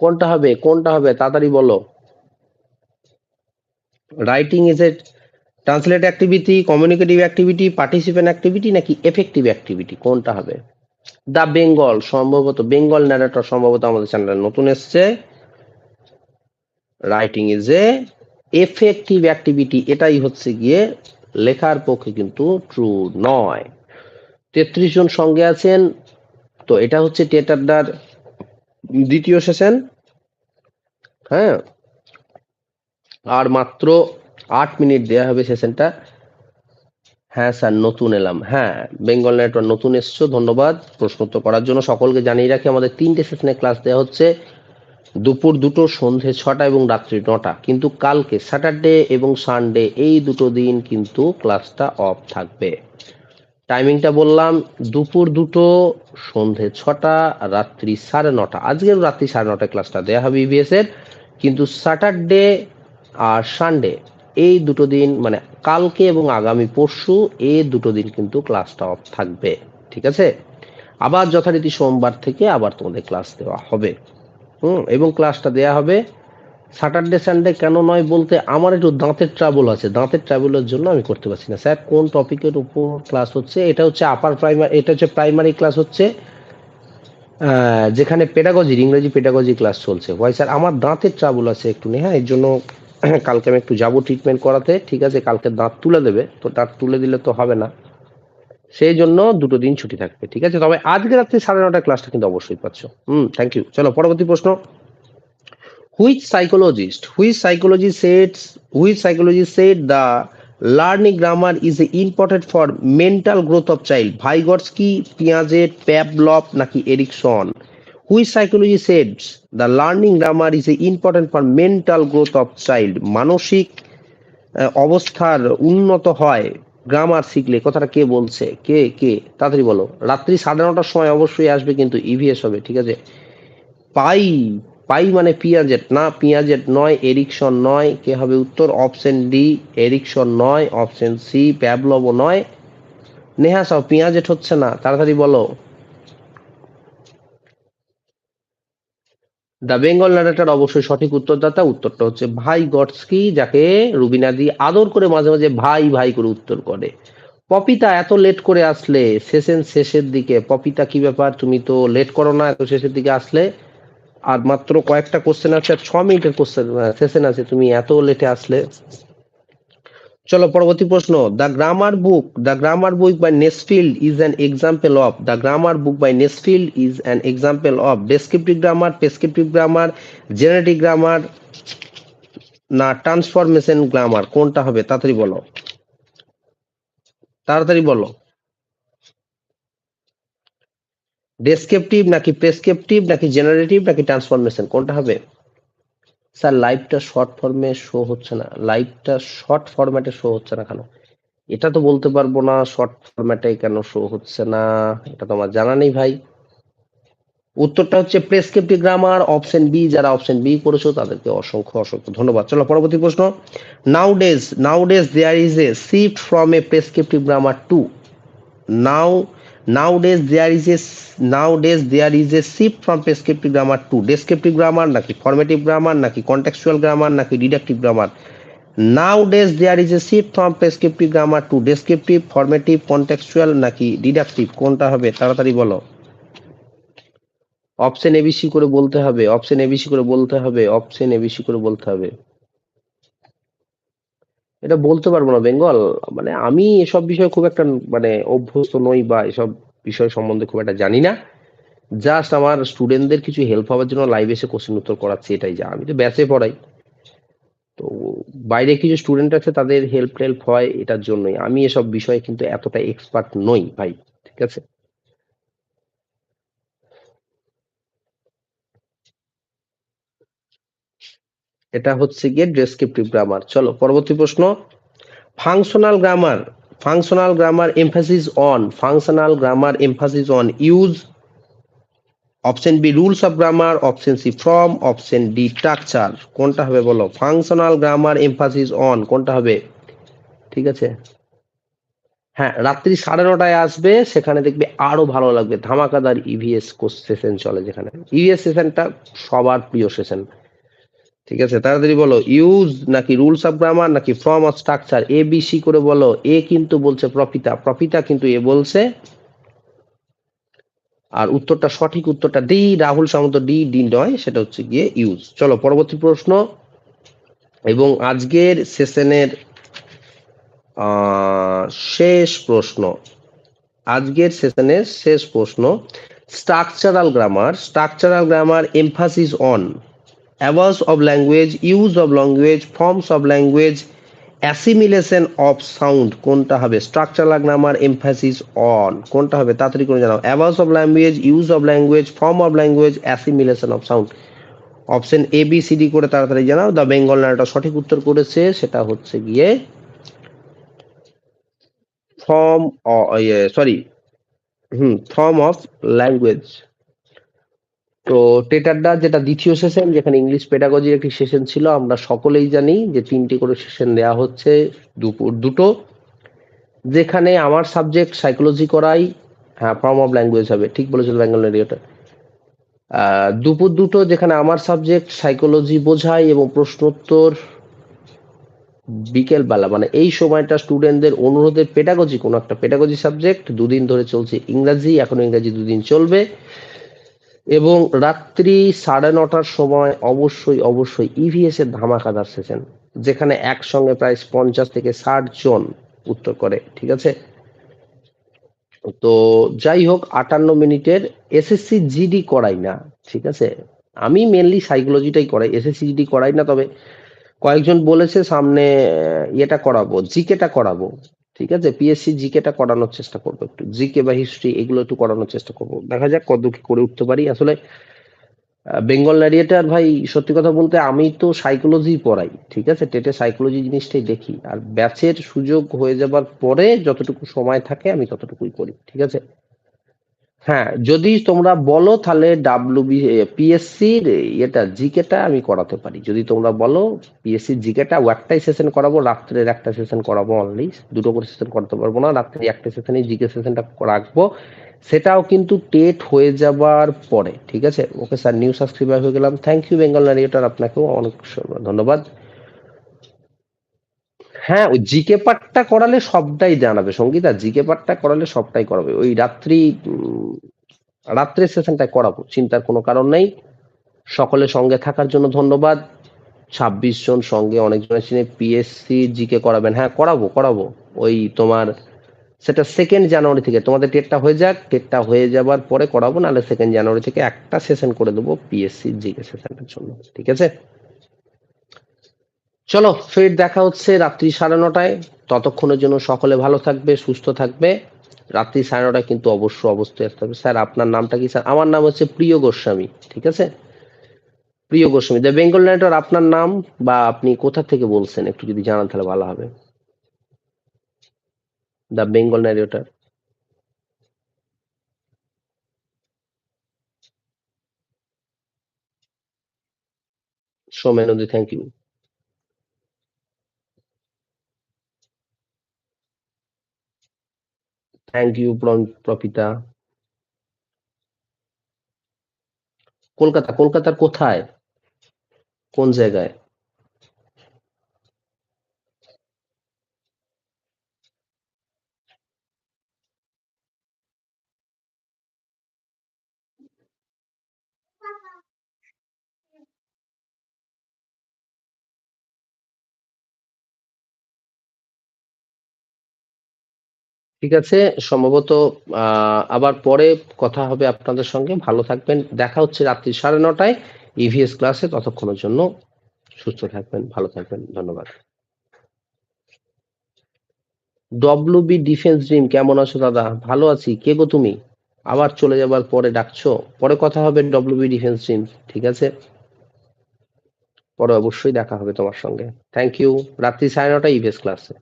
কোনটা হবে, কোনটা হবে তাড়াতাড়ি বলো। Writing is a translate activity, communicative activity, participant activity নাকি এফেক্টিভ অ্যাক্টিভিটি, কোনটা হবে? দ্য বেঙ্গল, সম্ভবত বেঙ্গল ন্যারেটর সম্ভবত আমাদের চ্যানেলে নতুন এসছে। Writing is a effective activity, এটাই হচ্ছে গিয়ে লেখার পক্ষে কিন্তু ট্রু নয়। 33 জন সঙ্গে আছেন, তো এটা হচ্ছে টেট আড্ডার দ্বিতীয় সেশন, হ্যাঁ, আর মাত্র 8 মিনিট দেওয়া হবে সেশনটা। হ্যাঁ স্যার নতুন এলাম, হ্যাঁ বেঙ্গল নেটওয়ার্ক নতুন এসছো, ধন্যবাদ প্রশ্ন উত্তর করার জন্য। সকলকে জানিয়ে রাখি আমাদের 3টে সেশনে ক্লাস দেওয়া হচ্ছে, দুপুর 2টো, সন্ধে 6টা এবং রাত্রি 9টা, কিন্তু কালকে স্যাটারডে এবং সানডে এই দুটো দিন কিন্তু ক্লাসটা অফ থাকবে। টাইমিংটা বললাম, দুপুর 2টো, সন্ধে 6টা, রাত্রি 9:30, আজকের রাত্রি 9:30 ক্লাসটা দেওয়া হবে ইভিএস এর, কিন্তু স্যাটারডে আর সানডে এই দুটো দিন মানে কালকে এবং আগামী পরশু এই দুটো দিন কিন্তু ক্লাসটা অফ থাকবে, ঠিক আছে। আবার যথারীতি সোমবার থেকে আবার তোমাদের ক্লাস দেওয়া হবে, এবং ক্লাসটা দেওয়া হবে স্যাটারডে সানডে কেন নয় বলতে, আমার একটু দাঁতের ট্রাবল আছে, দাঁতের ট্রাবলের জন্য আমি করতে পারছি না। স্যার কোন টপিকের উপর ক্লাস হচ্ছে? এটা হচ্ছে আপার প্রাইমারি, এটা হচ্ছে প্রাইমারি ক্লাস হচ্ছে, যেখানে পেডাগজির ইংরেজি পেডাগজি ক্লাস চলছে। ভাই স্যার আমার দাঁতের ট্রাবল আছে একটু, হ্যাঁ এর জন্য কালকে আমি একটু যাবো ট্রিটমেন্ট করাতে, ঠিক আছে, কালকে দাঁত তুলে দেবে, তো দাঁত তুলে দিলে তো হবে না, সেই জন্য দুটো দিন ছুটি থাকবে, ঠিক আছে। তবে আজকে রাত্রি 9:30 ক্লাসটা কিন্তু অবশ্যই পাচ্ছ। Thank you. চলো পরবর্তী প্রশ্ন। Which psychologist said the learning grammar is important for mental growth of child? Vygotsky, Piaget, Pavlov নাকি Ericsson? Which psychologist said the learning grammar is important for mental growth of child? মানসিক অবস্থার উন্নত হয় grammar শিখলে, কথাটা কে বলছে, কে কে তাড়াতাড়ি বলো। রাত্রি 9:30টার সময় অবশ্যই আসবে কিন্তু ইভিএস হবে, ঠিক আছে। পাই, পাই মানে পিয়াজেট না, পিয়াজেট নয়, এরিকসন নয়, কে হবে উত্তর? অপশন ডি এরিকসন নয়, অপশন সি প্যাভলভও নয়। নেহা সাও পিয়াজেট হচ্ছে না, তাড়াতাড়ি বলো। দ্য বেঙ্গল ন্যারেটর অবশ্যই সঠিক উত্তরদাতা, উত্তরটা হচ্ছে ভাই গটস্কি, যাকে রুবিনাদি আদর করে মাঝে মাঝে ভাই ভাই করে উত্তর করে। পপিতা এত লেট করে আসলে সেশন শেষের দিকে, পপিতা কি ব্যাপার, তুমি তো লেট করো না, এত শেষের দিকে আসলে, আর মাত্র কয়েকটা কোশ্চেন আছে আর 6 মিনিটের কোশ্চেন সেশন আছে, তুমি এত লেটে আসলে। চলো পরবর্তী প্রশ্ন। The grammar book by Nesfield is an example of descriptive grammar, prescriptive grammar, generative grammar না ট্রান্সফরমেশন গ্রামার? কোনটা হবে? তাড়াতাড়ি বলো, তাড়াতাড়ি বলো। ডেসক্রিপটিভ নাকি প্রেসক্রিপটিভ নাকি জেনারেটিভ নাকি ট্রান্সফরমেশন, কোনটা হবে? স্যার লাইভটা শর্ট ফর্মে শো হচ্ছে না, লাইভটা শর্ট ফরম্যাটে শো হচ্ছে না কেন? এটা তো বলতে পারবো না শর্ট ফরম্যাটে কেন শো হচ্ছে না, এটা তো আমার জানা নেই ভাই। উত্তরটা হচ্ছে প্রেসক্রিপটিভ গ্রামার, অপশন বি। যারা অপশন বি করেছো তাদেরকে অসংখ্য অসংখ্য ধন্যবাদ। চলো পরবর্তী প্রশ্ন। Nowadays there is a shift from a prescriptive grammar to now nowadays there is a shift from prescriptive grammar to descriptive grammar নাকি formative grammar নাকি contextual grammar নাকি deductive grammar? Nowadays there is a shift from prescriptive grammar to descriptive, formative, contextual নাকি deductive, কোনটা হবে? তাড়াতাড়ি বলো। Option ABC করে বলতে হবে, অপশন এবিসি করে বলতে হবে, অপশন এবিসি করে বলতে হবে। এটা বলতে পারবো না বেঙ্গল, মানে আমি এসব বিষয়ে খুব একটা মানে অভ্যস্ত নই বা এসব বিষয় সম্বন্ধে খুব একটা জানি না। জাস্ট আমার স্টুডেন্টদের কিছু হেল্প হওয়ার জন্য লাইভ এসে কোশ্চেন উত্তর করাচ্ছি, এটাই। যা আমি তো ব্যাচে পড়াই, তো বাইরে কিছু স্টুডেন্ট আছে তাদের হেল্প হয়, এটার জন্যই। আমি এসব বিষয়ে কিন্তু এতটা এক্সপার্ট নই ভাই, ঠিক আছে। এটা হচ্ছে গিয়ে ডেসক্রিপটিভ গ্রামার। চলো পরবর্তী প্রশ্ন। Functional grammar functional grammar emphasis on use, option B rules of grammar, option C from, option D structure, কোনটা হবে বলো? ফাংশনাল গ্রামার এমফাসিস অন কোনটা হবে? ঠিক আছে, হ্যাঁ রাত্রি 9:30টায় আসবে, সেখানে দেখবে আরো ভালো লাগবে, ধামাকাদার ইভিএস সেশন চলে, যেখানে ইভিএস সেশনটা সবার প্রিয় সেশন। ঠিক আছে, তাড়াতাড়ি বলো, ইউজ নাকি রুলস অফ গ্রামার নাকি form of structure? A B C করে বলো। এ কিন্তু বলছে প্রফিতা কিন্তু এ বলছে, আর উত্তরটা সঠিক উত্তরটা ডি, রাহুল সামন্ত, ডি ডি নয়, সেটা হচ্ছে গিয়ে ইউজ। চলো পরবর্তী প্রশ্ন এবং আজকের সেশনের শেষ প্রশ্ন, আজকের সেশনের শেষ প্রশ্ন। Structural grammar emphasis on averse of language, use of language, forms of language, assimilation of sound, কোনটা হবে? স্ট্রাকচারাল গ্রামার এমফাসিস অন কোনটা হবে? তাড়াতাড়ি করে জানাও। Avers of language, use of language, form of language, assimilation of sound. Option A B C D করে তাড়াতাড়ি জানাও। দ্য বেঙ্গল নারীটা সঠিক উত্তর করেছে, সেটা হচ্ছে গিয়ে form, sorry, form of language. তো টেটারডা যেটা দ্বিতীয় সেশন, যেখানে ইংলিশ পেডাগজির একটি সেশন ছিল, আমরা সকলেই জানি যে 3টে করে সেশন দেওয়া হচ্ছে, দুপুর 2টো। যেখানে আমার সাবজেক্ট সাইকোলজি করাই, হ্যাঁ ফর্ম অফ ল্যাঙ্গুয়েজ হবে, ঠিক বলেছিল বেঙ্গল রেডিওটা। দুপুর 2টো যেখানে আমার সাবজেক্ট সাইকোলজি বোঝাই এবং প্রশ্নোত্তর বিকেল বেলা, মানে এই সময়টা স্টুডেন্টদের অনুরোধে পেডাগজি, কোনো একটা পেডাগজি সাবজেক্ট 2 দিন ধরে চলছে ইংরাজি, এখন ইংরাজি 2 দিন চলবে। এবং রাত্রি 9:30টার সময় অবশ্যই ইভিএস এর ধামাকাদার সেশন, যেখানে একসঙ্গে প্রায় 50 থেকে 60 জন উত্তর করে, ঠিক আছে। তো যাই হোক, 58 মিনিটের। এসএসসি জিডি করাই না, ঠিক আছে, আমি মেনলি সাইকোলজিটাই করাই, এসএসসি জিডি করাই না। তবে কয়েকজন বলেছে সামনে ইয়েটা করাবো, জিকেটা করাবো, ঠিক আছে, পিএসসি জিকেটা করানোর চেষ্টা করবো, একটু জিকে বা হিস্ট্রি এগুলো একটু করানোর চেষ্টা করবো, দেখা যাক কত কি করে উঠতে পারি। আসলে বেঙ্গল ন্যারিয়েটার ভাই, সত্যি কথা বলতে আমি তো সাইকোলজি পড়াই, ঠিক আছে, টেটে সাইকোলজি জিনিসটাই দেখি, আর ব্যাচের সুযোগ হয়ে যাবার পরে যতটুকু সময় থাকে আমি ততটুকুই করি, ঠিক আছে। হ্যাঁ, যদি তোমরা বলো তাহলে পিএসসির এটা জিকেটা আমি করাতে পারি, যদি তোমরা বলো পিএসসির জিকেটা একটাই সেশন করাবো, রাত্রের একটা সেশন করাবো অনলি, 2টো করে সেশন করতে পারবো না, রাত্রে একটা সেশনে জিকে সেশনটা রাখবো, সেটাও কিন্তু টেট হয়ে যাবার পরে, ঠিক আছে। ওকে স্যার, নিউ সাবস্ক্রাইবার হয়ে গেলাম, থ্যাংক ইউ বেঙ্গল নারিয়েটার, আপনাকেও অনেক ধন্যবাদ। হ্যাঁ, ওই জিকে পার্টটা করালে সবটাই জানাবে সঙ্গীতা, জিকে পার্টটা করালে সবটাই করাবে, ওই রাত্রের সেশনটা করাবো, চিন্তার কোনো কারণ নেই। সকলের সঙ্গে থাকার জন্য ধন্যবাদ। 26 জন, সঙ্গে অনেকজন আছেন। পিএসসি জিকে করাবেন? হ্যাঁ, করাবো। ওই তোমার সেটা 2nd জানুয়ারি থেকে। তোমাদের টেটটা হয়ে যাক, টেটটা হয়ে যাবার পরে করাবো, নাহলে 2nd জানুয়ারি থেকে একটা সেশন করে দেবো পিএসসি জিকে সেশনের জন্য। ঠিক আছে? চলো, ফের দেখা হচ্ছে রাত্রি 9:30টায়। ততক্ষণের জন্য সকলে ভালো থাকবে, সুস্থ থাকবে। রাত্রি 9:30টায় কিন্তু অবশ্যই আসতে হবে। স্যার আপনার নামটা কি? স্যার আমার নাম হচ্ছে প্রিয় গোস্বামী। ঠিক আছে? প্রিয় গোস্বামী। দ্য বেঙ্গল নাইটর আপনার নাম, বা আপনি কোথা থেকে বলছেন একটু যদি জানান তাহলে ভালো হবে। The Bengal narrator. সৌমেনদী, thank you. Thank you Prapita. কলকাতার কোথায়? কোন জায়গায়? ঠিক আছে, সম্ভবত আবার পরে কথা হবে আপনাদের সঙ্গে। ভালো থাকবেন। দেখা হচ্ছে রাত্রি 9:30টায় ইভিএস ক্লাসে। ততক্ষণের জন্য সুস্থ থাকবেন, ভালো থাকবেন। ধন্যবাদ। ডব্লিউবি ডিফেন্স ড্রিম, কেমন আছো দাদা? ভালো আছি। কে গো তুমি? আবার চলে যাবার পরে ডাকছো। পরে কথা হবে ডব্লিউবি ডিফেন্স ড্রিম। ঠিক আছে? পরে অবশ্যই দেখা হবে তোমার সঙ্গে। Thank you. রাত্রি 9:30টায় ইভিএস ক্লাসে।